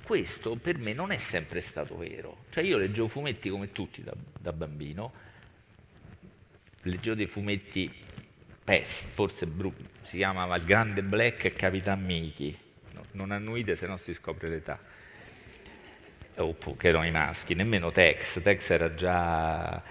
Questo per me non è sempre stato vero, cioè io leggevo fumetti come tutti da bambino, leggevo dei fumetti pest, forse si chiamava Il Grande Black e Capitan Mickey, no, non annuite se no si scopre l'età, che erano i maschi, nemmeno Tex era già...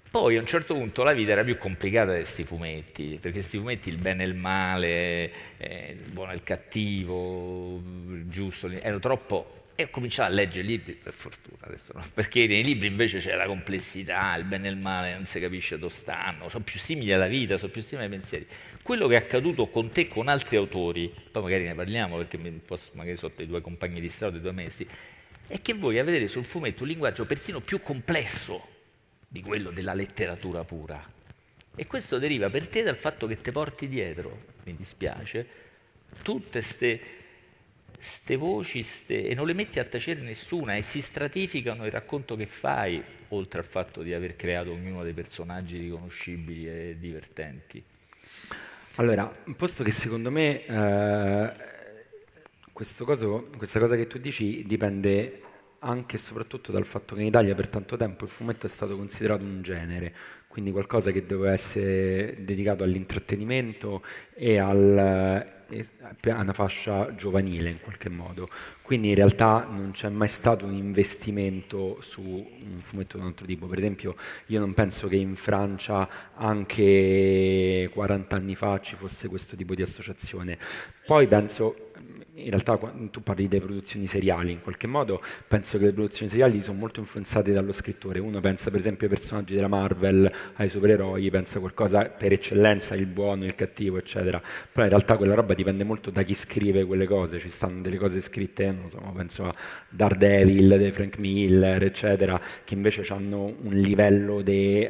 Poi a un certo punto la vita era più complicata di questi fumetti, perché questi fumetti, il bene e il male, il buono e il cattivo, il giusto, erano troppo... E ho cominciato a leggere libri, per fortuna, adesso no, perché nei libri invece c'è la complessità, il bene e il male, non si capisce dove stanno, sono più simili alla vita, sono più simili ai pensieri. Quello che è accaduto con te, con altri autori, poi magari ne parliamo perché magari sono dei tuoi compagni di strada, dei tuoi maestri, è che voi avete sul fumetto un linguaggio persino più complesso di quello della letteratura pura. E questo deriva per te dal fatto che te porti dietro, mi dispiace, tutte ste voci e non le metti a tacere nessuna e si stratificano il racconto che fai, oltre al fatto di aver creato ognuno dei personaggi riconoscibili e divertenti. Allora, posto che secondo me questa cosa che tu dici dipende anche e soprattutto dal fatto che in Italia per tanto tempo il fumetto è stato considerato un genere, quindi qualcosa che doveva essere dedicato all'intrattenimento a una fascia giovanile in qualche modo. Quindi in realtà non c'è mai stato un investimento su un fumetto di un altro tipo. Per esempio, io non penso che in Francia anche 40 anni fa ci fosse questo tipo di associazione. Poi penso, in realtà quando tu parli delle produzioni seriali, in qualche modo penso che le produzioni seriali sono molto influenzate dallo scrittore. Uno pensa per esempio ai personaggi della Marvel, ai supereroi, pensa a qualcosa per eccellenza, il buono, il cattivo, eccetera. Però in realtà quella roba dipende molto da chi scrive quelle cose. Ci stanno delle cose scritte, non so, penso a Daredevil di Frank Miller, eccetera, che invece hanno un livello di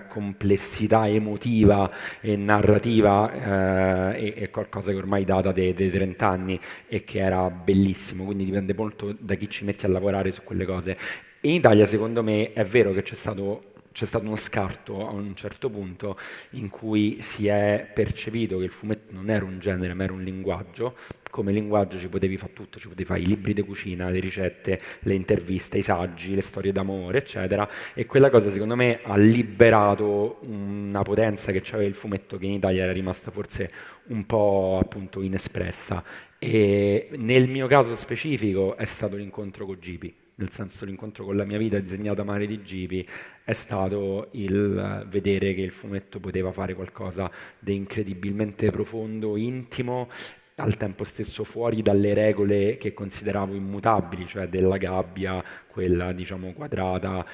complessità emotiva e narrativa è qualcosa che ormai data dei 30 anni e che era bellissimo, quindi dipende molto da chi ci metti a lavorare su quelle cose. In Italia secondo me è vero che c'è stato uno scarto a un certo punto in cui si è percepito che il fumetto non era un genere ma era un linguaggio. Come linguaggio ci potevi fare tutto, ci potevi fare i libri di cucina, le ricette, le interviste, i saggi, le storie d'amore, eccetera, e quella cosa secondo me ha liberato una potenza che c'aveva il fumetto che in Italia era rimasta forse un po' appunto inespressa. E nel mio caso specifico è stato l'incontro con Gibi, nel senso l'incontro con la mia vita disegnata male di Gibi è stato il vedere che il fumetto poteva fare qualcosa di incredibilmente profondo, intimo, al tempo stesso fuori dalle regole che consideravo immutabili, cioè della gabbia, quella diciamo quadrata,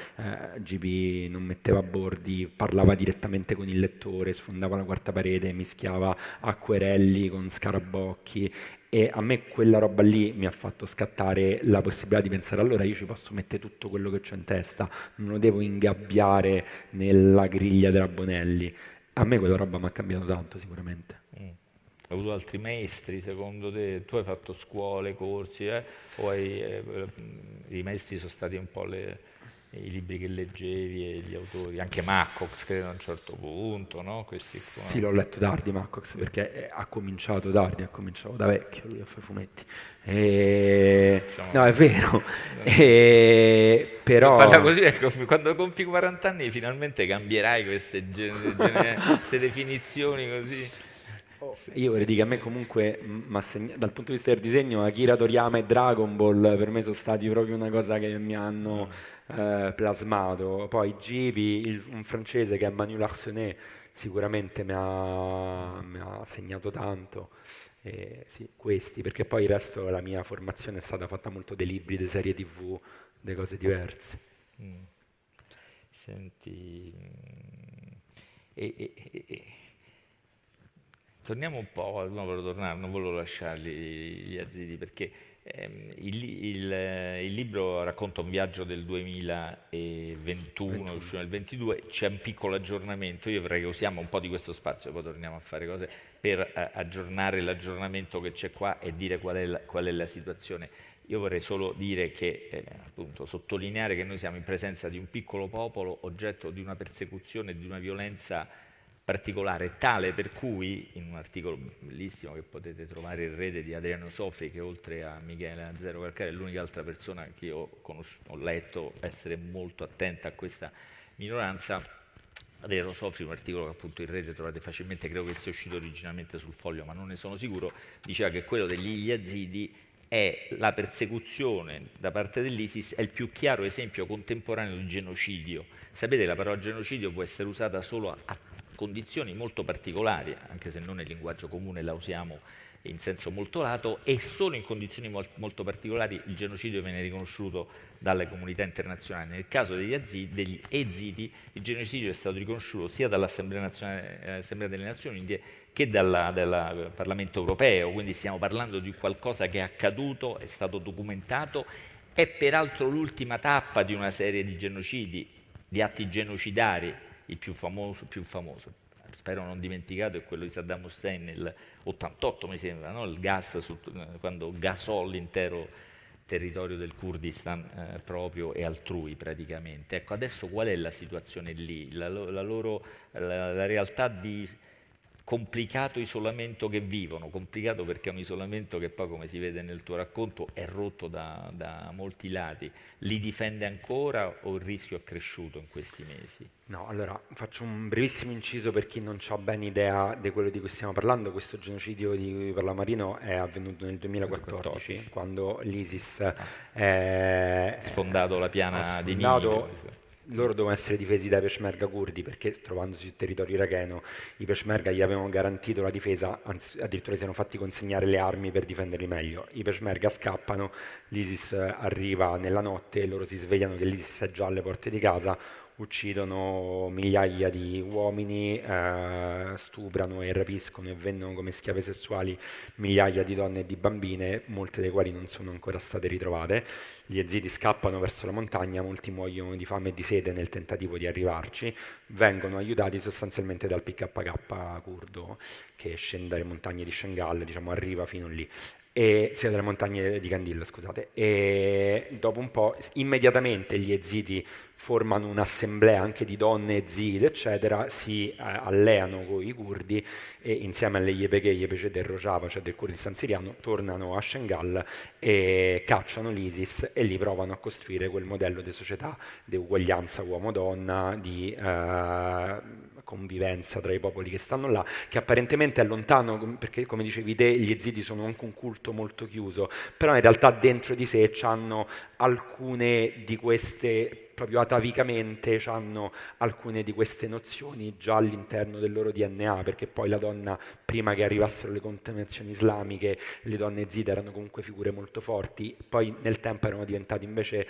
GB non metteva bordi, parlava direttamente con il lettore, sfondava la quarta parete, mischiava acquerelli con scarabocchi e a me quella roba lì mi ha fatto scattare la possibilità di pensare allora io ci posso mettere tutto quello che c'ho in testa, non lo devo ingabbiare nella griglia della Bonelli. A me quella roba mi ha cambiato tanto sicuramente. Hai avuto altri maestri secondo te? Tu hai fatto scuole, corsi, o i maestri sono stati un po' i libri che leggevi e gli autori? Anche Maccox credo a un certo punto, no? Questi qua. Sì, l'ho letto tardi Maccox perché ha cominciato tardi, ha cominciato da vecchio lui a fare fumetti. Diciamo, no, è vero. Però... Parla così, ecco, quando compi 40 anni finalmente cambierai queste definizioni così. Io vorrei dire che a me comunque, dal punto di vista del disegno, Akira Toriyama e Dragon Ball per me sono stati proprio una cosa che mi hanno plasmato. Poi Gibi, un francese che è Manu Larsenet, sicuramente mi ha segnato tanto. Sì, questi, perché poi il resto della mia formazione è stata fatta molto dei libri, di serie TV, di cose diverse. Senti... Torniamo un po', no, per tornare, non volevo lasciarli gli Yazidi perché il libro racconta un viaggio del 2021, uscito nel 2022, c'è un piccolo aggiornamento, io vorrei che usiamo un po' di questo spazio, poi torniamo a fare cose, per aggiornare l'aggiornamento che c'è qua e dire qual è la situazione. Io vorrei solo dire che, appunto, sottolineare che noi siamo in presenza di un piccolo popolo oggetto di una persecuzione e di una violenza particolare, tale per cui, in un articolo bellissimo che potete trovare in rete di Adriano Sofri, che oltre a Michele Azzero Calcare è l'unica altra persona che io ho letto essere molto attenta a questa minoranza, Adriano Sofri, un articolo che appunto in rete trovate facilmente, credo che sia uscito originalmente sul Foglio, ma non ne sono sicuro, diceva che quello degli Yazidi è la persecuzione da parte dell'ISIS, è il più chiaro esempio contemporaneo di genocidio. Sapete, la parola genocidio può essere usata solo a condizioni molto particolari, anche se non nel linguaggio comune la usiamo in senso molto lato, e solo in condizioni molto particolari il genocidio viene riconosciuto dalle comunità internazionali. Nel caso degli Yazidi il genocidio è stato riconosciuto sia dall'Assemblea delle Nazioni Unite che dal Parlamento europeo, quindi stiamo parlando di qualcosa che è accaduto, è stato documentato, è peraltro l'ultima tappa di una serie di genocidi, di atti genocidari. Il più famoso, spero non dimenticato, è quello di Saddam Hussein nel 88 mi sembra, no? Il gas, quando gasò l'intero territorio del Kurdistan proprio e altrui praticamente. Ecco, adesso qual è la situazione lì? La realtà di complicato isolamento che vivono, complicato perché è un isolamento che poi, come si vede nel tuo racconto, è rotto da molti lati. Li difende ancora o il rischio è cresciuto in questi mesi? No, allora faccio un brevissimo inciso per chi non ha ben idea di quello di cui stiamo parlando. Questo genocidio di cui parla Marino è avvenuto nel 2014, quando l'ISIS Ha sfondato la piana di Ninive. Loro dovevano essere difesi dai peshmerga curdi perché trovandosi sul territorio iracheno i peshmerga gli avevano garantito la difesa, anzi addirittura si erano fatti consegnare le armi per difenderli meglio. I peshmerga scappano, l'ISIS arriva nella notte e loro si svegliano che l'ISIS è già alle porte di casa, uccidono migliaia di uomini, stuprano e rapiscono e vendono come schiave sessuali migliaia di donne e di bambine, molte delle quali non sono ancora state ritrovate. Gli yazidi scappano verso la montagna, molti muoiono di fame e di sede nel tentativo di arrivarci, vengono aiutati sostanzialmente dal PKK curdo che scende dalle montagne di Shengal, diciamo arriva fino lì. Sia dalle montagne di Kandil, scusate, e dopo un po' immediatamente gli yazidi formano un'assemblea anche di donne, zid, eccetera, si alleano con i curdi e insieme alle YPG del Rojava, cioè del Kurdistan siriano, tornano a Shengal e cacciano l'ISIS e lì provano a costruire quel modello di società di uguaglianza uomo-donna, di convivenza tra i popoli che stanno là, che apparentemente è lontano, perché come dicevi te, gli yazidi sono anche un culto molto chiuso, però in realtà dentro di sé hanno alcune di queste, proprio atavicamente, hanno alcune di queste nozioni già all'interno del loro DNA, perché poi la donna, prima che arrivassero le contaminazioni islamiche, le donne yazidi erano comunque figure molto forti, poi nel tempo erano diventate invece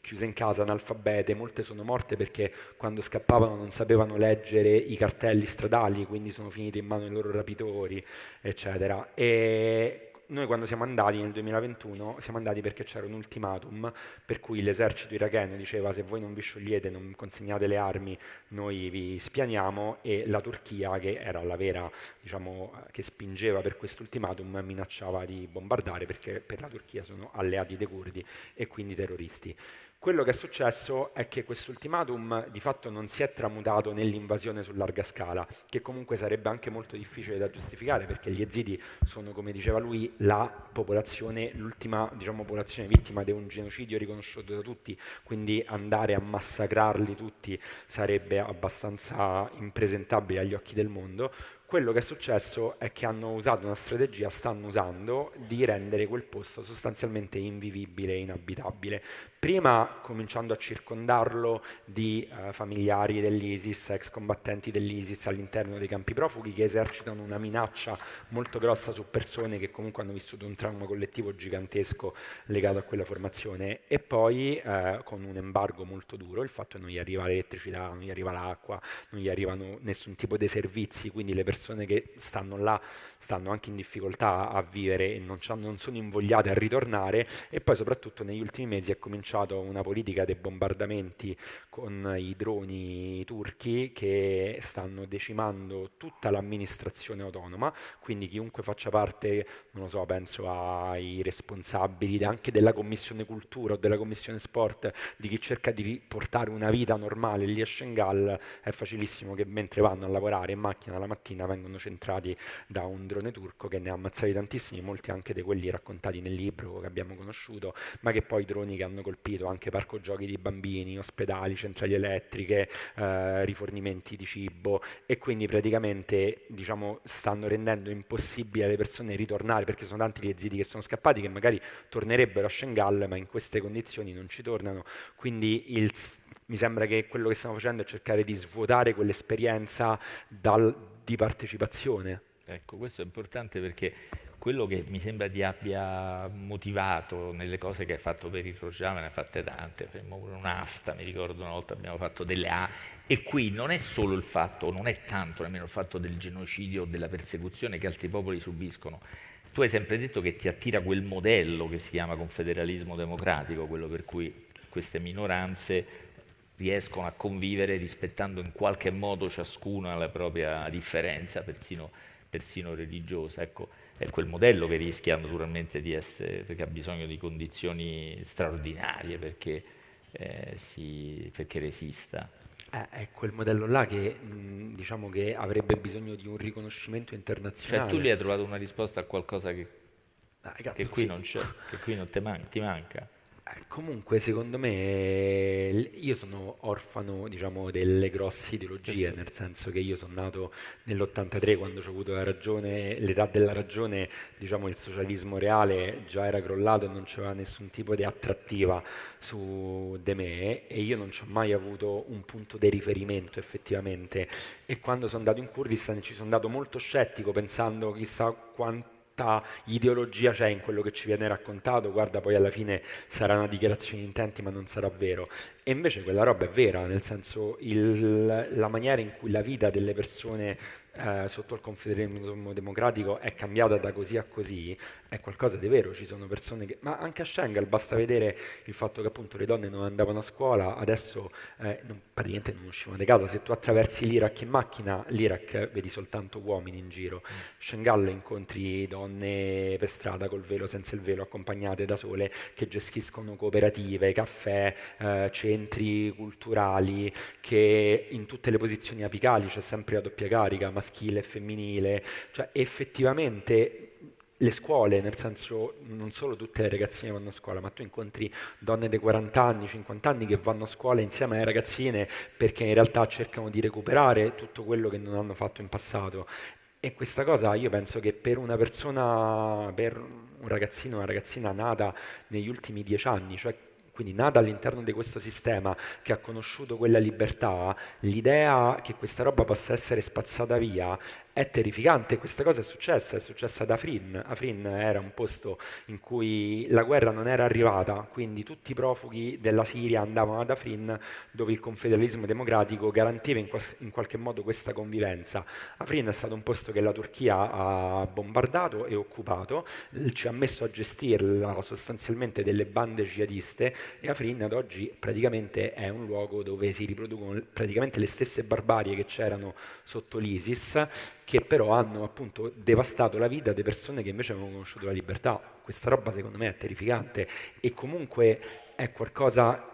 chiuse in casa, analfabete, molte sono morte perché quando scappavano non sapevano leggere i cartelli stradali, quindi sono finite in mano ai loro rapitori, eccetera. E noi quando siamo andati nel 2021 siamo andati perché c'era un ultimatum per cui l'esercito iracheno diceva se voi non vi sciogliete, non consegnate le armi, noi vi spianiamo, e la Turchia, che era la vera, diciamo, che spingeva per questo ultimatum, minacciava di bombardare perché per la Turchia sono alleati dei curdi e quindi terroristi. Quello che è successo è che questo ultimatum di fatto non si è tramutato nell'invasione su larga scala, che comunque sarebbe anche molto difficile da giustificare perché gli yazidi sono, come diceva lui, la popolazione, l'ultima, diciamo, popolazione vittima di un genocidio riconosciuto da tutti, quindi andare a massacrarli tutti sarebbe abbastanza impresentabile agli occhi del mondo. Quello che è successo è che hanno usato una strategia, stanno usando, di rendere quel posto sostanzialmente invivibile e inabitabile. Prima cominciando a circondarlo di familiari dell'ISIS, ex combattenti dell'ISIS all'interno dei campi profughi che esercitano una minaccia molto grossa su persone che comunque hanno vissuto un trauma collettivo gigantesco legato a quella formazione, e poi con un embargo molto duro, il fatto che non gli arriva l'elettricità, non gli arriva l'acqua, non gli arrivano nessun tipo di servizi, quindi le persone che stanno là stanno anche in difficoltà a vivere e non sono invogliate a ritornare. E poi soprattutto negli ultimi mesi è cominciato una politica dei bombardamenti con i droni turchi che stanno decimando tutta l'amministrazione autonoma, quindi chiunque faccia parte, non lo so, penso ai responsabili anche della commissione cultura o della commissione sport, di chi cerca di portare una vita normale lì a Shengal, è facilissimo che mentre vanno a lavorare in macchina la mattina vengono centrati da un drone turco che ne ha ammazzati tantissimi, molti anche di quelli raccontati nel libro che abbiamo conosciuto, ma che poi droni che hanno colpito anche parco giochi di bambini, ospedali, centrali elettriche, rifornimenti di cibo, e quindi praticamente, diciamo, stanno rendendo impossibile alle persone ritornare, perché sono tanti gli yazidi che sono scappati che magari tornerebbero a Shengal ma in queste condizioni non ci tornano. Quindi mi sembra che quello che stiamo facendo è cercare di svuotare quell'esperienza di partecipazione. Ecco, questo è importante perché quello che mi sembra ti abbia motivato nelle cose che hai fatto per il Rojava, ne hai fatte tante, facciamo pure un'asta, mi ricordo una volta abbiamo fatto delle A, e qui non è solo il fatto, non è tanto nemmeno il fatto del genocidio o della persecuzione che altri popoli subiscono. Tu hai sempre detto che ti attira quel modello che si chiama confederalismo democratico, quello per cui queste minoranze riescono a convivere rispettando in qualche modo ciascuna la propria differenza, persino religiosa. Ecco, è quel modello che rischia naturalmente di essere, perché ha bisogno di condizioni straordinarie perché resista. È quel modello là che diciamo che avrebbe bisogno di un riconoscimento Cioè tu internazionale. lì hai trovato una risposta a qualcosa che Cazzo, qui sì. non c'è, che qui non ti manca. Comunque, secondo me, io sono orfano, diciamo, delle grosse ideologie, Questo nel senso che io sono nato nell'83 quando ho avuto la ragione, l'età della ragione, diciamo, il socialismo reale già era crollato e non c'era nessun tipo di attrattiva su di me e io non ci ho mai avuto un punto di riferimento effettivamente e quando sono andato in Kurdistan ci sono andato molto scettico pensando chissà quanta ideologia c'è in quello che ci viene raccontato, guarda poi alla fine sarà una dichiarazione di intenti ma non sarà vero. E invece quella roba è vera, nel senso la maniera in cui la vita delle persone sotto il confederalismo democratico è cambiata da così a così, è qualcosa di vero, ci sono persone che... Ma anche a Schengen basta vedere il fatto che appunto le donne non andavano a scuola, adesso praticamente non uscivano di casa, se tu attraversi l'Iraq in macchina, l'Iraq vedi soltanto uomini in giro, Shanghai incontri donne per strada col velo, senza il velo, accompagnate da sole, che gestiscono cooperative, caffè, centri culturali, che in tutte le posizioni apicali c'è sempre la doppia carica, maschile e femminile, cioè effettivamente le scuole, nel senso non solo tutte le ragazzine vanno a scuola, ma tu incontri donne di 40 anni, 50 anni che vanno a scuola insieme alle ragazzine perché in realtà cercano di recuperare tutto quello che non hanno fatto in passato. E questa cosa io penso che per una persona, per un ragazzino o una ragazzina nata negli ultimi 10 anni, cioè quindi nata all'interno di questo sistema che ha conosciuto quella libertà, l'idea che questa roba possa essere spazzata via è terrificante. Questa cosa è successa ad Afrin. Afrin era un posto in cui la guerra non era arrivata, quindi tutti i profughi della Siria andavano ad Afrin dove il confederalismo democratico garantiva in qualche modo questa convivenza. Afrin è stato un posto che la Turchia ha bombardato e occupato, ci ha messo a gestirla sostanzialmente delle bande jihadiste e Afrin ad oggi praticamente è un luogo dove si riproducono praticamente le stesse barbarie che c'erano sotto l'ISIS, che però hanno appunto devastato la vita di persone che invece avevano conosciuto la libertà. Questa roba secondo me è terrificante e comunque è qualcosa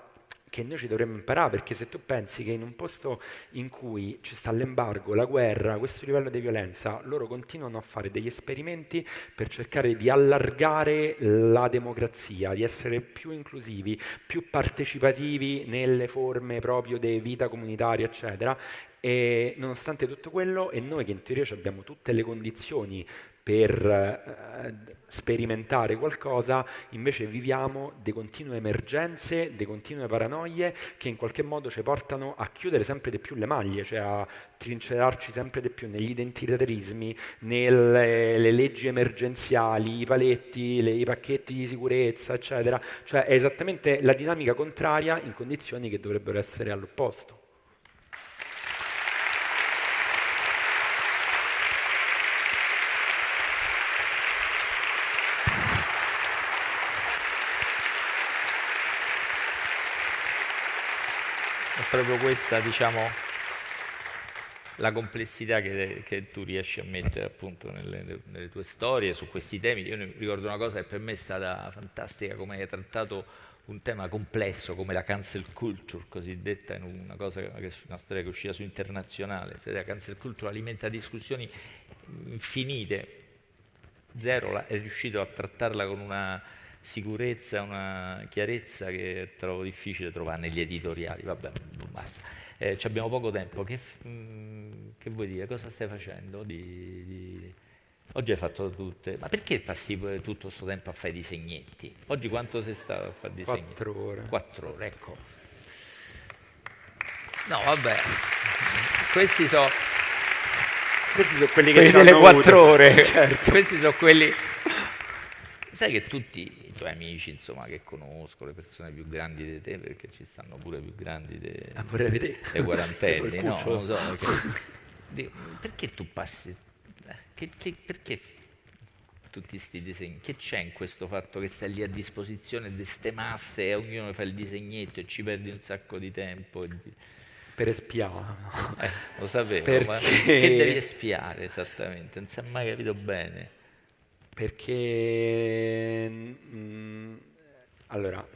che noi ci dovremmo imparare, perché se tu pensi che in un posto in cui ci sta l'embargo, la guerra, questo livello di violenza, loro continuano a fare degli esperimenti per cercare di allargare la democrazia, di essere più inclusivi, più partecipativi nelle forme proprio di vita comunitaria, eccetera. E nonostante tutto quello, e noi che in teoria abbiamo tutte le condizioni per sperimentare qualcosa, invece viviamo di continue emergenze, di continue paranoie che in qualche modo ci portano a chiudere sempre di più le maglie, cioè a trincerarci sempre di più negli identitarismi, nelle leggi emergenziali, i paletti, i pacchetti di sicurezza, eccetera. Cioè è esattamente la dinamica contraria in condizioni che dovrebbero essere all'opposto. Proprio questa, diciamo, la complessità che tu riesci a mettere appunto nelle tue storie su questi temi. Io mi ricordo una cosa che per me è stata fantastica, come hai trattato un tema complesso come la cancel culture, cosiddetta, in una storia che è uscita su Internazionale. La cancel culture alimenta discussioni infinite. Zero è riuscito a trattarla con una sicurezza, una chiarezza che trovo difficile trovare negli editoriali. Vabbè, basta. Abbiamo poco tempo. Che vuoi dire? Cosa stai facendo? Oggi hai fatto tutte. Ma perché passi tutto questo tempo a fare i disegnetti? Oggi quanto sei stato a fare disegnetti? 4 ore. 4 ore, ecco. No, vabbè. Questi sono quelli che delle hanno 4 ore. Certo. Questi sono quelli. Sai che tutti i tuoi amici, insomma, che conosco, le persone più grandi di te, perché ci stanno pure più grandi dei quarantenni, no? Non lo so. Perché tu passi. Perché tutti questi disegni? Che c'è in questo fatto che stai lì a disposizione di ste masse e ognuno fa il disegnetto e ci perdi un sacco di tempo? Per espiare. Lo sapevo, perché... ma che devi espiare esattamente? Non si è mai capito bene. Perché allora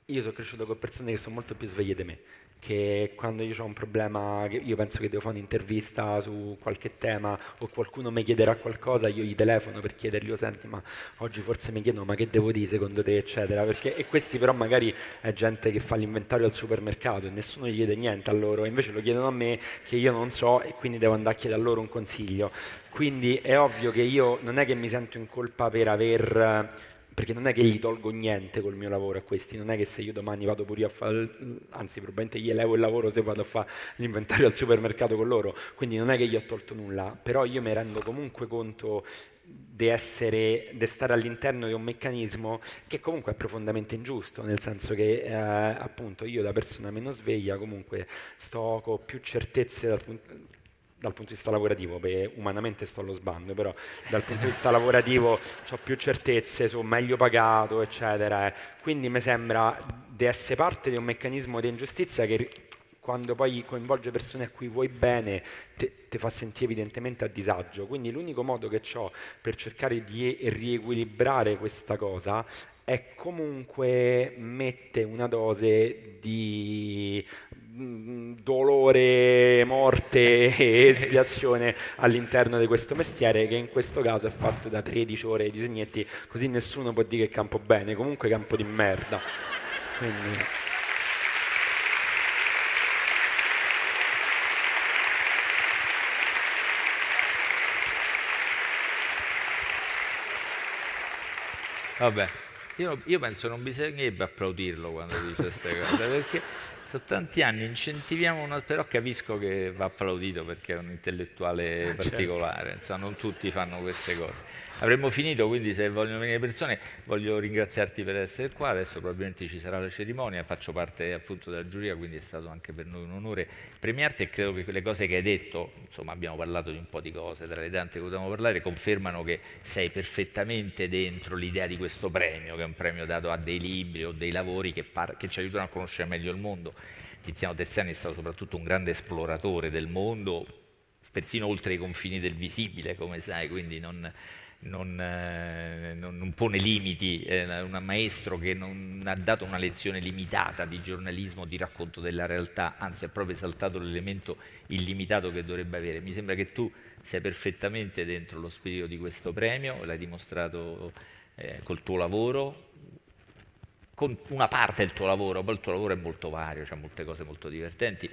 io sono cresciuto con persone che sono molto più sveglie di me, che quando io ho un problema, che io penso che devo fare un'intervista su qualche tema o qualcuno mi chiederà qualcosa, io gli telefono per chiedergli, senti, ma oggi forse mi chiedono, ma che devo dire secondo te, eccetera, perché, e questi però magari è gente che fa l'inventario al supermercato e nessuno gli chiede niente a loro, invece lo chiedono a me che io non so e quindi devo andare a chiedere a loro un consiglio. Quindi è ovvio che io non è che mi sento in colpa per aver... perché non è che gli tolgo niente col mio lavoro a questi, non è che se io domani vado pure io a fare, anzi probabilmente gli elevo il lavoro se vado a fare l'inventario al supermercato con loro, quindi non è che gli ho tolto nulla, però io mi rendo comunque conto di stare all'interno di un meccanismo che comunque è profondamente ingiusto, nel senso che appunto io da persona meno sveglia comunque sto con più certezze dal punto di vista lavorativo, perché umanamente sto allo sbando, però dal punto di vista lavorativo ho più certezze, sono meglio pagato, eccetera. Quindi mi sembra di essere parte di un meccanismo di ingiustizia che quando poi coinvolge persone a cui vuoi bene ti fa sentire evidentemente a disagio. Quindi l'unico modo che ho per cercare di riequilibrare questa cosa è comunque mette una dose di dolore, morte e espiazione all'interno di questo mestiere, che in questo caso è fatto da 13 ore di disegnetti, così nessuno può dire che campo bene, comunque campo di merda. Quindi... Vabbè, io penso non bisognerebbe applaudirlo quando dice queste cose, perché sono tanti anni, incentiviamo però capisco che va applaudito perché è un intellettuale particolare, insomma non tutti fanno queste cose. Avremmo finito, quindi se vogliono venire persone voglio ringraziarti per essere qua, adesso probabilmente ci sarà la cerimonia, faccio parte appunto della giuria, quindi è stato anche per noi un onore premiarti e credo che quelle cose che hai detto, insomma abbiamo parlato di un po' di cose, tra le tante che potevamo parlare, confermano che sei perfettamente dentro l'idea di questo premio, che è un premio dato a dei libri o dei lavori che ci aiutano a conoscere meglio il mondo. Tiziano Terzani è stato soprattutto un grande esploratore del mondo, persino oltre i confini del visibile, come sai, quindi non pone limiti, è un maestro che non ha dato una lezione limitata di giornalismo, di racconto della realtà, anzi ha proprio esaltato l'elemento illimitato che dovrebbe avere. Mi sembra che tu sei perfettamente dentro lo spirito di questo premio, l'hai dimostrato col tuo lavoro, con una parte del tuo lavoro, poi il tuo lavoro è molto vario, c'è molte cose molto divertenti,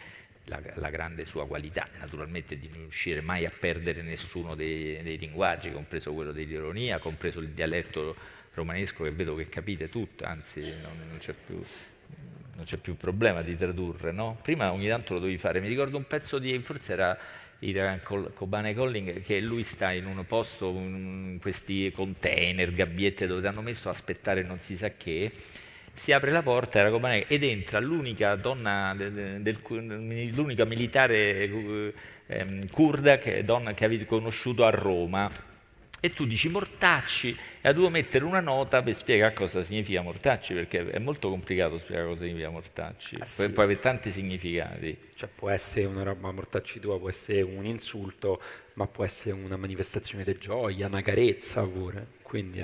la grande sua qualità naturalmente è di non riuscire mai a perdere nessuno dei linguaggi, compreso quello dell'ironia, compreso il dialetto romanesco che vedo che capite tutto, anzi non c'è più problema di tradurre, no? Prima ogni tanto lo dovevi fare, mi ricordo un pezzo forse era Kobane Calling, che lui sta in un posto, in questi container, gabbiette dove ti hanno messo a aspettare non si sa che, si apre la porta ed entra l'unica donna, l'unica militare curda donna che avevi conosciuto a Roma, e tu dici Mortacci e dovevo mettere una nota per spiegare cosa significa Mortacci, perché è molto complicato spiegare cosa significa Mortacci, sì. Può avere tanti significati. Cioè può essere una roba Mortacci tua, può essere un insulto, ma può essere una manifestazione di gioia, una carezza pure. Quindi,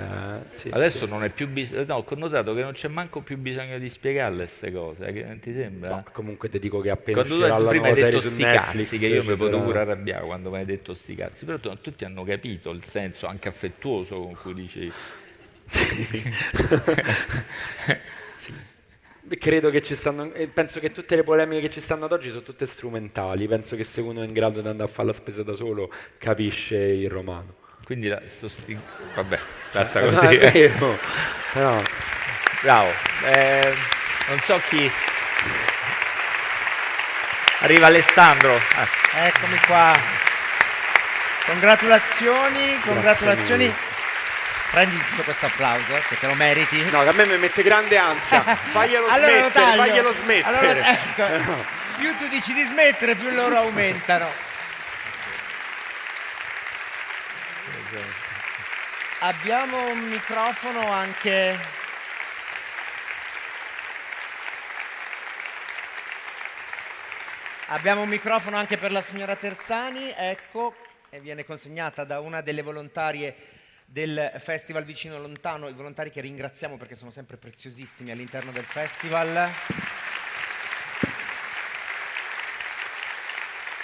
sì, adesso sì. non è più bisogno, no, ho notato che non c'è manco più bisogno di spiegarle queste cose, che non ti sembra? No, comunque ti dico che appena quando uscirà tu la prima nuova hai detto serie su sti Netflix, cazzi, che io mi ci potevo sarà- pure arrabbiare quando mi hai detto sti cazzi, però tutti hanno capito il senso anche affettuoso con cui dici. Sì. Credo che ci stanno, penso che tutte le polemiche che ci stanno ad oggi sono tutte strumentali, penso che se uno è in grado di andare a fare la spesa da solo capisce il romano. Quindi vabbè, basta così. È vero, però... Bravo. Non so chi. Arriva Alessandro. Eccomi qua. Congratulazioni. Prendi tutto questo applauso, che te lo meriti. No, che a me mi mette grande ansia. Faglielo smettere. Allora, ecco, più tu dici di smettere, più loro aumentano. Abbiamo un microfono anche... Abbiamo un microfono anche per la signora Terzani, ecco, e viene consegnata da una delle volontarie del Festival Vicino Lontano, i volontari che ringraziamo perché sono sempre preziosissimi all'interno del festival.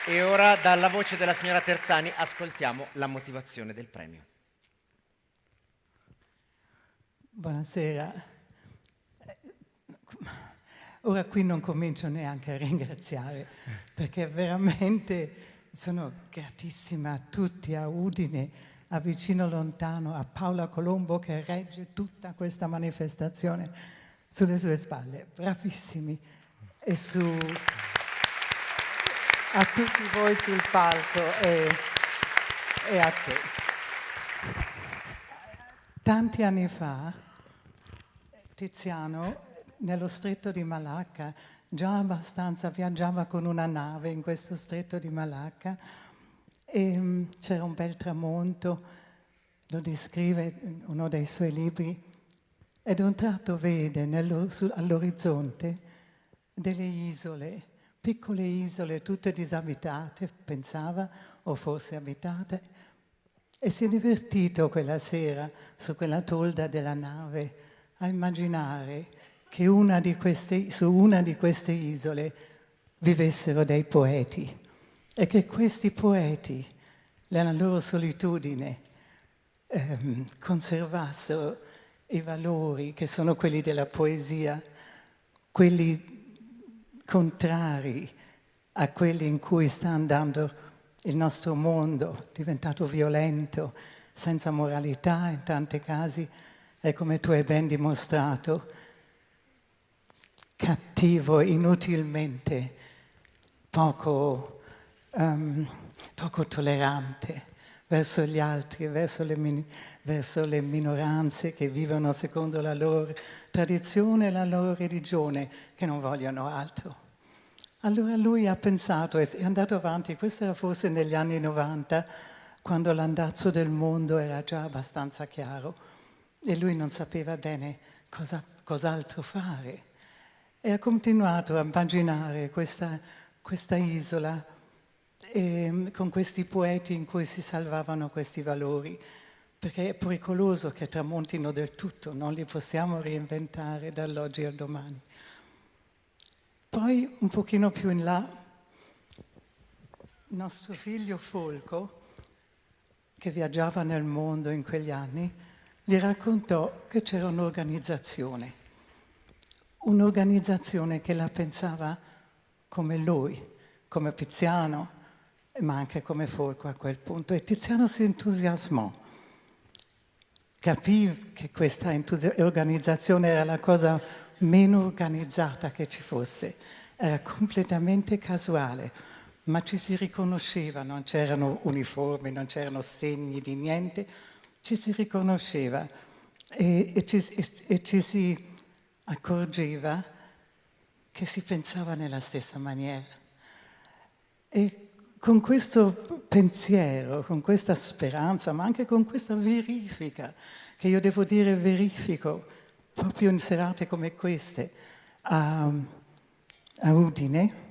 E ora dalla voce della signora Terzani ascoltiamo la motivazione del premio. Buonasera. Ora qui non comincio neanche a ringraziare, perché veramente sono gratissima a tutti, a Udine, a Vicino Lontano, a Paola Colombo che regge tutta questa manifestazione sulle sue spalle. Bravissimi. E a tutti voi sul palco e a te. Tanti anni fa, Tiziano, nello stretto di Malacca, già abbastanza viaggiava con una nave in questo stretto di Malacca e c'era un bel tramonto, lo descrive in uno dei suoi libri, e ad un tratto vede all'orizzonte delle isole, piccole isole tutte disabitate, pensava, o forse abitate, e si è divertito quella sera su quella tolda della nave a immaginare che su una di queste isole vivessero dei poeti e che questi poeti, nella loro solitudine, conservassero i valori che sono quelli della poesia, quelli contrari a quelli in cui sta andando il nostro mondo, diventato violento, senza moralità in tanti casi, e come tu hai ben dimostrato, cattivo, inutilmente, poco tollerante verso gli altri, verso le minoranze che vivono secondo la loro tradizione e la loro religione, che non vogliono altro. Allora lui ha pensato, è andato avanti, questo era forse negli anni 90, quando l'andazzo del mondo era già abbastanza chiaro e lui non sapeva bene cos'altro fare. E ha continuato a immaginare questa isola con questi poeti in cui si salvavano questi valori, perché è pericoloso che tramontino del tutto, non li possiamo reinventare dall'oggi al domani. Poi, un pochino più in là, nostro figlio Folco, che viaggiava nel mondo in quegli anni, gli raccontò che c'era un'organizzazione che la pensava come lui, come Tiziano, ma anche come Folco a quel punto. E Tiziano si entusiasmò, capì che questa organizzazione era la cosa meno organizzata che ci fosse, era completamente casuale, ma ci si riconosceva, non c'erano uniformi, non c'erano segni di niente, ci si riconosceva e ci si accorgeva che si pensava nella stessa maniera. E con questo pensiero, con questa speranza, ma anche con questa verifica, che io devo dire verifico proprio in serate come queste a Udine,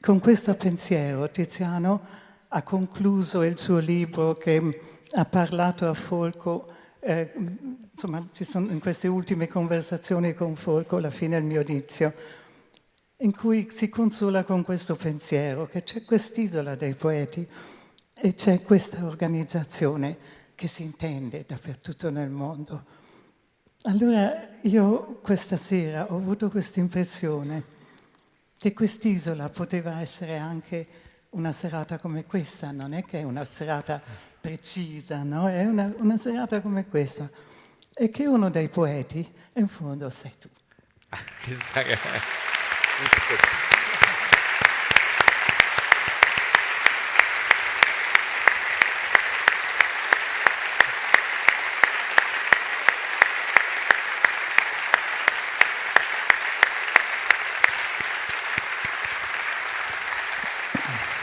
con questo pensiero Tiziano ha concluso il suo libro che ha parlato a Folco, insomma ci sono in queste ultime conversazioni con Folco alla fine del mio udizio, in cui si consola con questo pensiero che c'è quest'isola dei poeti e c'è questa organizzazione che si intende dappertutto nel mondo. Allora io questa sera ho avuto questa impressione che quest'isola poteva essere anche una serata come questa, non è che è una serata precisa, no? È una serata come questa. E che uno dei poeti, in fondo, sei tu.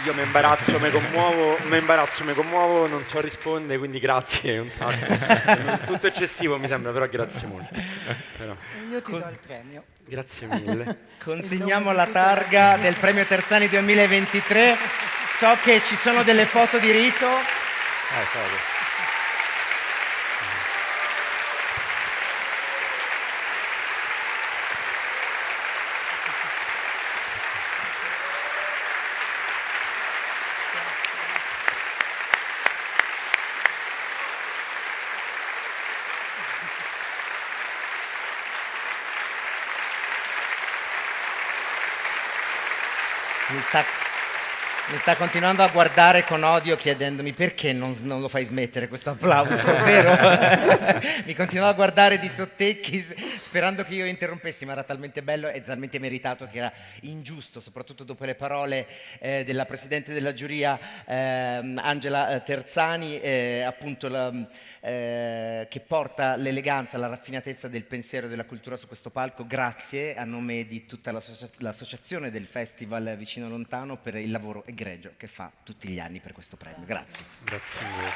Io mi imbarazzo, mi commuovo, non so rispondere, quindi grazie un sacco. Tutto eccessivo mi sembra, però grazie molto. Però. Io ti do il premio. Grazie mille. Consegniamo la targa del premio Terzani 2023. So che ci sono delle foto di rito. Mi sta continuando a guardare con odio chiedendomi perché non lo fai smettere questo applauso, vero? Mi continuava a guardare di sottecchi sperando che io interrompessi, ma era talmente bello e talmente meritato che era ingiusto, soprattutto dopo le parole della Presidente della giuria Angela Terzani, appunto che porta l'eleganza, la raffinatezza del pensiero e della cultura su questo palco. Grazie a nome di tutta l'associazione del Festival Vicino Lontano per il lavoro egregio che fa tutti gli anni per questo premio. Grazie. Grazie a voi.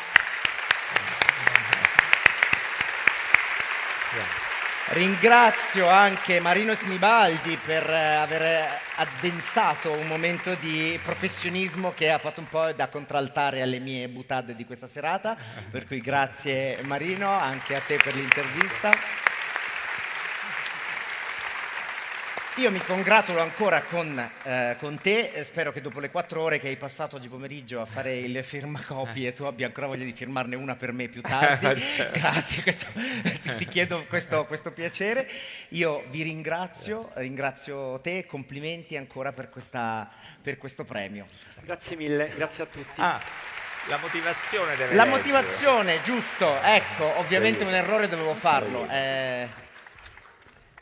Ringrazio anche Marino Sinibaldi per aver addensato un momento di professionismo che ha fatto un po' da contraltare alle mie butade di questa serata, per cui grazie Marino, anche a te per l'intervista. Io mi congratulo ancora con te, spero che dopo le 4 ore che hai passato oggi pomeriggio a fare il firmacopie tu abbia ancora voglia di firmarne una per me più tardi. Grazie, ti chiedo questo piacere. Io vi ringrazio te, complimenti ancora per questo premio. Grazie mille, grazie a tutti. La motivazione deve La leggere. motivazione, giusto, ecco, ovviamente un errore dovevo farlo.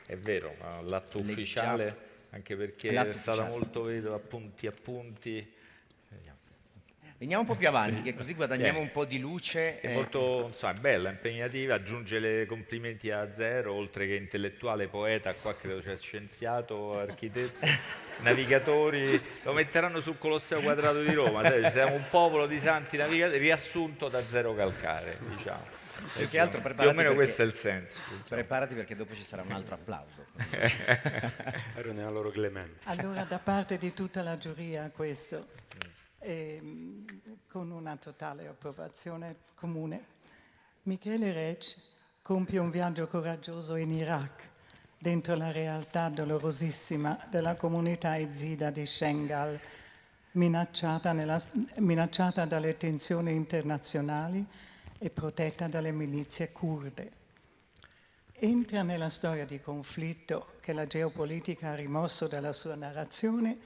È vero, ma l'atto ufficiale, anche perché è stata molto, vedo, appunti. Veniamo un po' più avanti, che così guadagniamo un po' di luce. È molto, insomma, è bella, impegnativa, aggiunge le complimenti a zero, oltre che intellettuale, poeta, qua credo c'è scienziato, architetto, navigatori, lo metteranno sul Colosseo Quadrato di Roma, sai, siamo un popolo di santi navigatori, riassunto da Zero Calcare, diciamo. Più che altro più o meno questo è il senso. Preparati perché dopo ci sarà un altro applauso. Ero nella loro clemenza. Allora, da parte di tutta la giuria questo, con una totale approvazione comune, Michele Rec compie un viaggio coraggioso in Iraq, dentro la realtà dolorosissima della comunità yazida di Shengal, minacciata dalle tensioni internazionali e protetta dalle milizie kurde. Entra nella storia di conflitto che la geopolitica ha rimosso dalla sua narrazione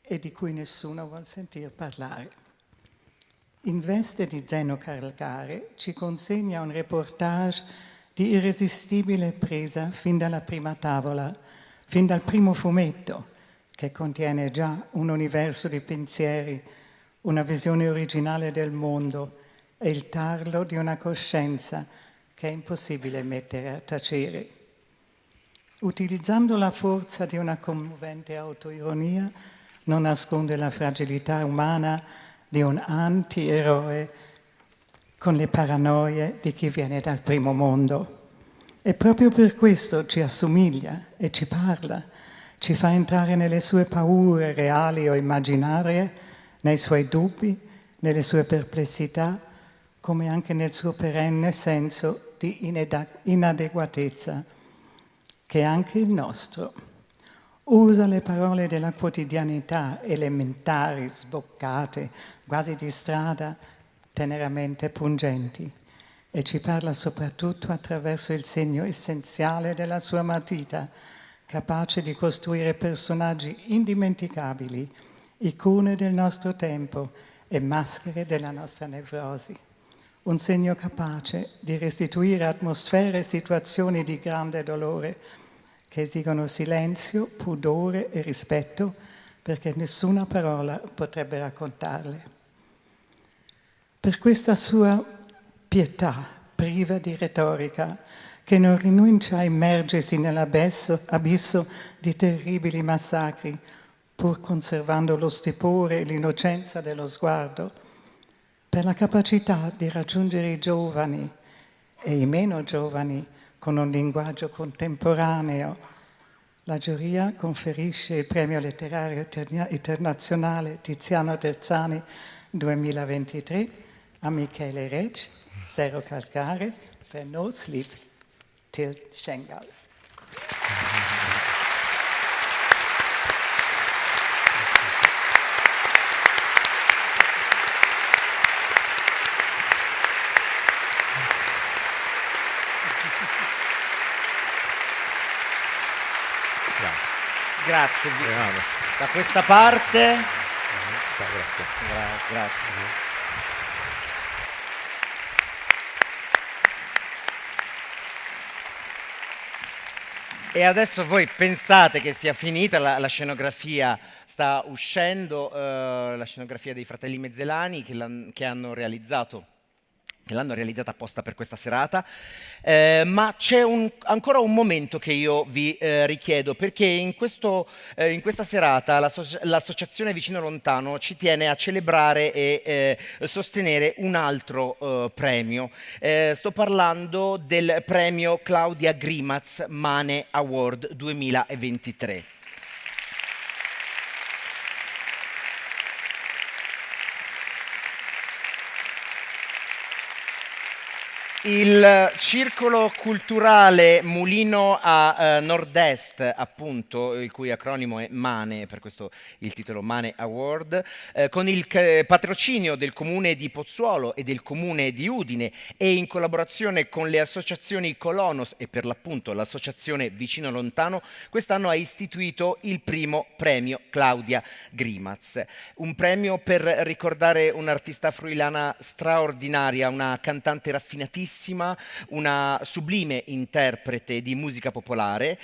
e di cui nessuno vuol sentir parlare. In veste di Zeno Calcare ci consegna un reportage di irresistibile presa fin dalla prima tavola, fin dal primo fumetto, che contiene già un universo di pensieri, una visione originale del mondo e il tarlo di una coscienza che è impossibile mettere a tacere. Utilizzando la forza di una commovente autoironia, non nasconde la fragilità umana di un antieroe con le paranoie di chi viene dal primo mondo. E proprio per questo ci assomiglia e ci parla, ci fa entrare nelle sue paure reali o immaginarie, nei suoi dubbi, nelle sue perplessità, come anche nel suo perenne senso di inadeguatezza, che è anche il nostro. Usa le parole della quotidianità, elementari, sboccate, quasi di strada, teneramente pungenti, e ci parla soprattutto attraverso il segno essenziale della sua matita, capace di costruire personaggi indimenticabili, icone del nostro tempo e maschere della nostra nevrosi. Un segno capace di restituire atmosfere e situazioni di grande dolore che esigono silenzio, pudore e rispetto, perché nessuna parola potrebbe raccontarle. Per questa sua pietà, priva di retorica, che non rinuncia a immergersi nell'abisso di terribili massacri, pur conservando lo stupore e l'innocenza dello sguardo, per la capacità di raggiungere i giovani e i meno giovani con un linguaggio contemporaneo, la giuria conferisce il premio letterario internazionale Tiziano Terzani 2023 a Michele Rec, Zero Calcare, per No Sleep Till Shengal. Grazie. Da questa parte. Grazie. Grazie. E adesso voi pensate che sia finita la scenografia, sta uscendo la scenografia dei fratelli Mezzelani che l'hanno realizzata apposta per questa serata, ma c'è ancora un momento che io vi richiedo, perché in questa serata l'associazione Vicino Lontano ci tiene a celebrare e sostenere un altro premio. Sto parlando del premio Claudia Grimaz Mane Award 2023. Il circolo culturale Mulino a Nord-Est, appunto, il cui acronimo è MANE, per questo il titolo MANE Award, con il patrocinio del Comune di Pozzuolo e del Comune di Udine e in collaborazione con le associazioni Colonos e per l'appunto l'associazione Vicino Lontano, quest'anno ha istituito il primo premio Claudia Grimaz. Un premio per ricordare un'artista friulana straordinaria, una cantante raffinatissima, una sublime interprete di musica popolare,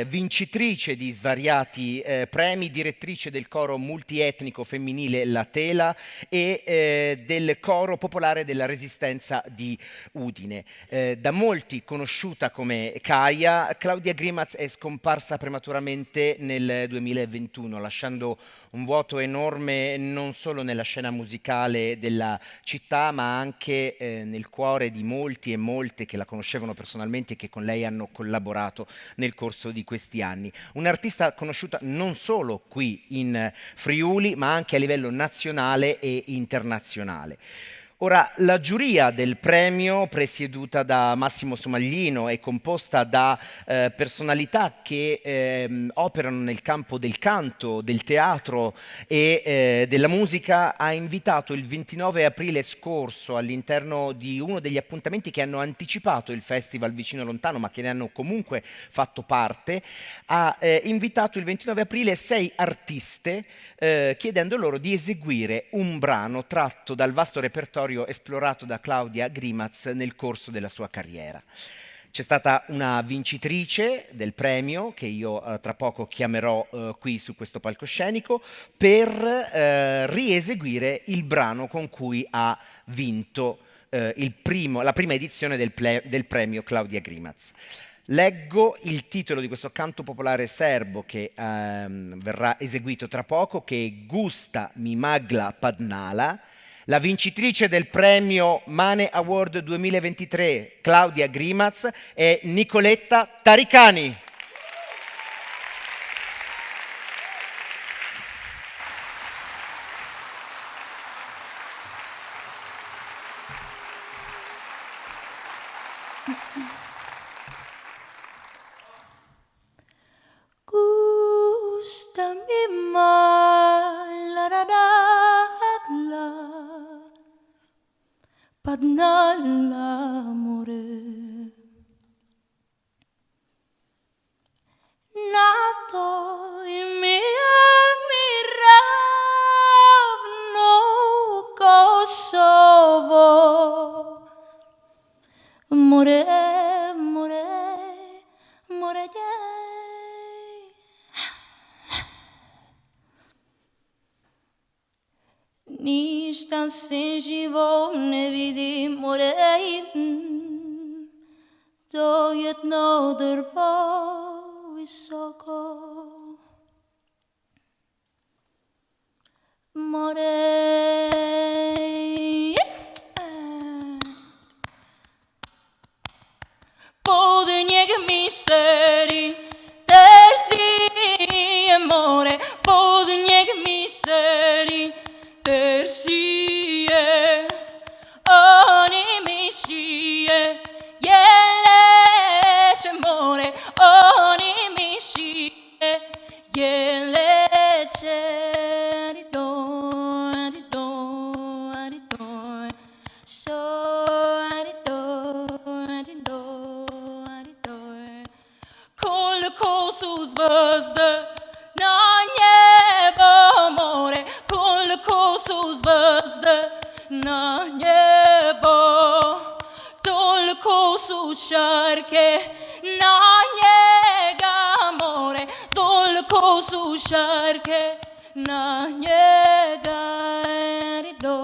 vincitrice di svariati premi, direttrice del coro multietnico femminile La Tela e del coro popolare della Resistenza di Udine. Da molti conosciuta come Kaia, Claudia Grimaz è scomparsa prematuramente nel 2021, lasciando un vuoto enorme non solo nella scena musicale della città, ma anche nel cuore di molti e molte che la conoscevano personalmente e che con lei hanno collaborato nel corso di questi anni. Un'artista conosciuta non solo qui in Friuli, ma anche a livello nazionale e internazionale. Ora, la giuria del premio, presieduta da Massimo Somaglino e composta da personalità che operano nel campo del canto, del teatro e della musica, ha invitato il 29 aprile scorso, all'interno di uno degli appuntamenti che hanno anticipato il Festival Vicino Lontano, ma che ne hanno comunque fatto parte, ha invitato il 29 aprile 6 artiste, chiedendo loro di eseguire un brano tratto dal vasto repertorio esplorato da Claudia Grimaz nel corso della sua carriera. C'è stata una vincitrice del premio che io tra poco chiamerò qui su questo palcoscenico per rieseguire il brano con cui ha vinto la prima edizione del premio Claudia Grimaz. Leggo il titolo di questo canto popolare serbo che verrà eseguito tra poco, che è Gusta mi magla padnala. La vincitrice del premio Mane Award 2023, Claudia Grimaz, è Nicoletta Taricani. Gustami mal la padnala amore nato in miravno Kosovo more Ništa se živo ne vidi, morej, to jedno drvo visoko. Morej, pod njega mi seri, tersi more, pod njega mi seri, tersie, animishie, yeleche more, animishie, yeleche, arido, so arido, kol kosus vazda, na nie sushar na niega amore dolko sushar na niega arido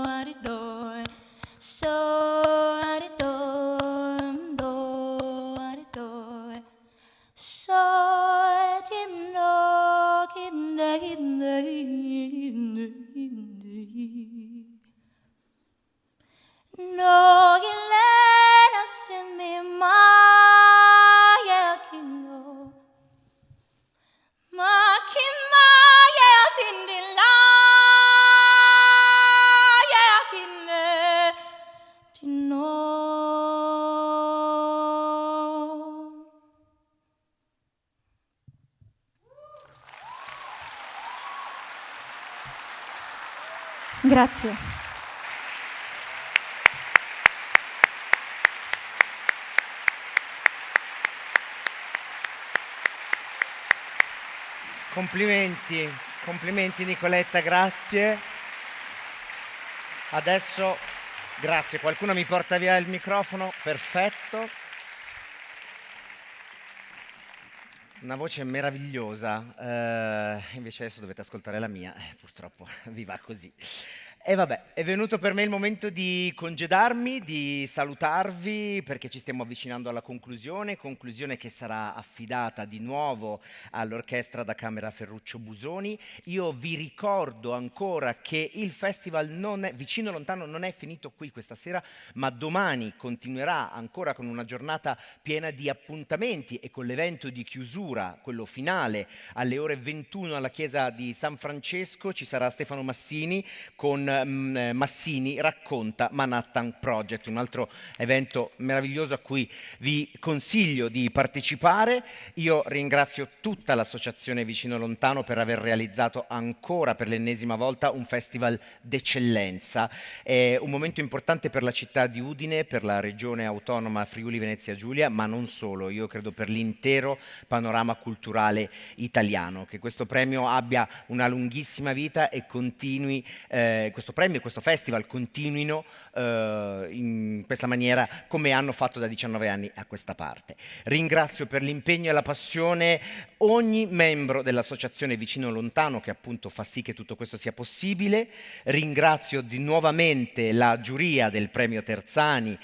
arido so arido arido so timno no gilena sin mi maya kino makin maya tindila ya kinne tino. Grazie. Complimenti, complimenti Nicoletta, grazie. Adesso, grazie, qualcuno mi porta via il microfono, perfetto. Una voce meravigliosa, invece adesso dovete ascoltare la mia, purtroppo vi va così. E vabbè, è venuto per me il momento di congedarmi, di salutarvi perché ci stiamo avvicinando alla conclusione che sarà affidata di nuovo all'Orchestra da Camera Ferruccio Busoni. Io vi ricordo ancora che il festival Vicino Lontano non è finito qui questa sera, ma domani continuerà ancora con una giornata piena di appuntamenti e con l'evento di chiusura, quello finale, alle ore 21 alla chiesa di San Francesco ci sarà Stefano Massini con Massini racconta Manhattan Project, un altro evento meraviglioso a cui vi consiglio di partecipare. Io ringrazio tutta l'associazione Vicino Lontano per aver realizzato ancora per l'ennesima volta un festival d'eccellenza. È un momento importante per la città di Udine, per la regione autonoma Friuli Venezia Giulia, ma non solo, io credo per l'intero panorama culturale italiano. Che questo premio abbia una lunghissima vita e continui questo premio e questo festival continuino in questa maniera come hanno fatto da 19 anni a questa parte. Ringrazio per l'impegno e la passione ogni membro dell'associazione Vicino Lontano che appunto fa sì che tutto questo sia possibile. Ringrazio nuovamente la giuria del premio Terzani,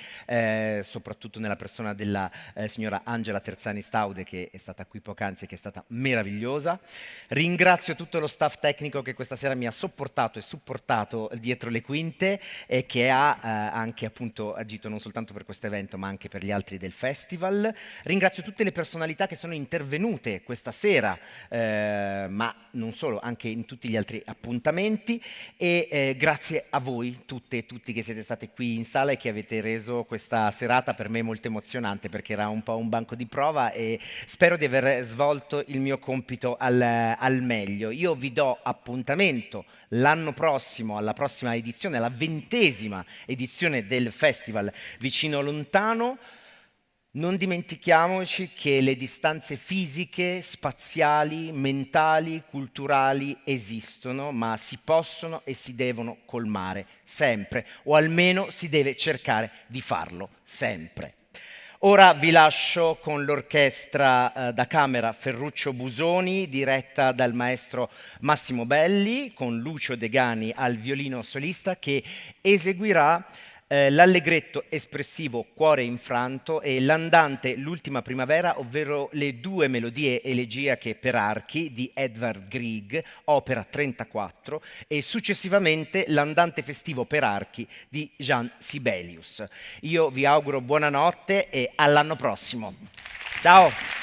soprattutto nella persona della signora Angela Terzani Staude che è stata qui poc'anzi e che è stata meravigliosa. Ringrazio tutto lo staff tecnico che questa sera mi ha sopportato e supportato dietro le quinte e che ha anche appunto agito non soltanto per questo evento ma anche per gli altri del festival. Ringrazio tutte le personalità che sono intervenute questa sera, ma non solo, anche in tutti gli altri appuntamenti e grazie a voi tutte e tutti che siete state qui in sala e che avete reso questa serata per me molto emozionante perché era un po' un banco di prova e spero di aver svolto il mio compito al meglio. Io vi do appuntamento l'anno prossimo, alla prossima edizione, alla 20ª edizione del Festival Vicino Lontano. Non dimentichiamoci che le distanze fisiche, spaziali, mentali, culturali esistono, ma si possono e si devono colmare sempre, o almeno si deve cercare di farlo sempre. Ora vi lascio con l'orchestra da camera Ferruccio Busoni, diretta dal maestro Massimo Belli, con Lucio Degani al violino solista, che eseguirà l'allegretto espressivo Cuore infranto e l'andante L'ultima primavera, ovvero le due melodie elegiache per archi di Edvard Grieg, opera 34, e successivamente l'andante festivo per archi di Jean Sibelius. Io vi auguro buonanotte e all'anno prossimo. Ciao!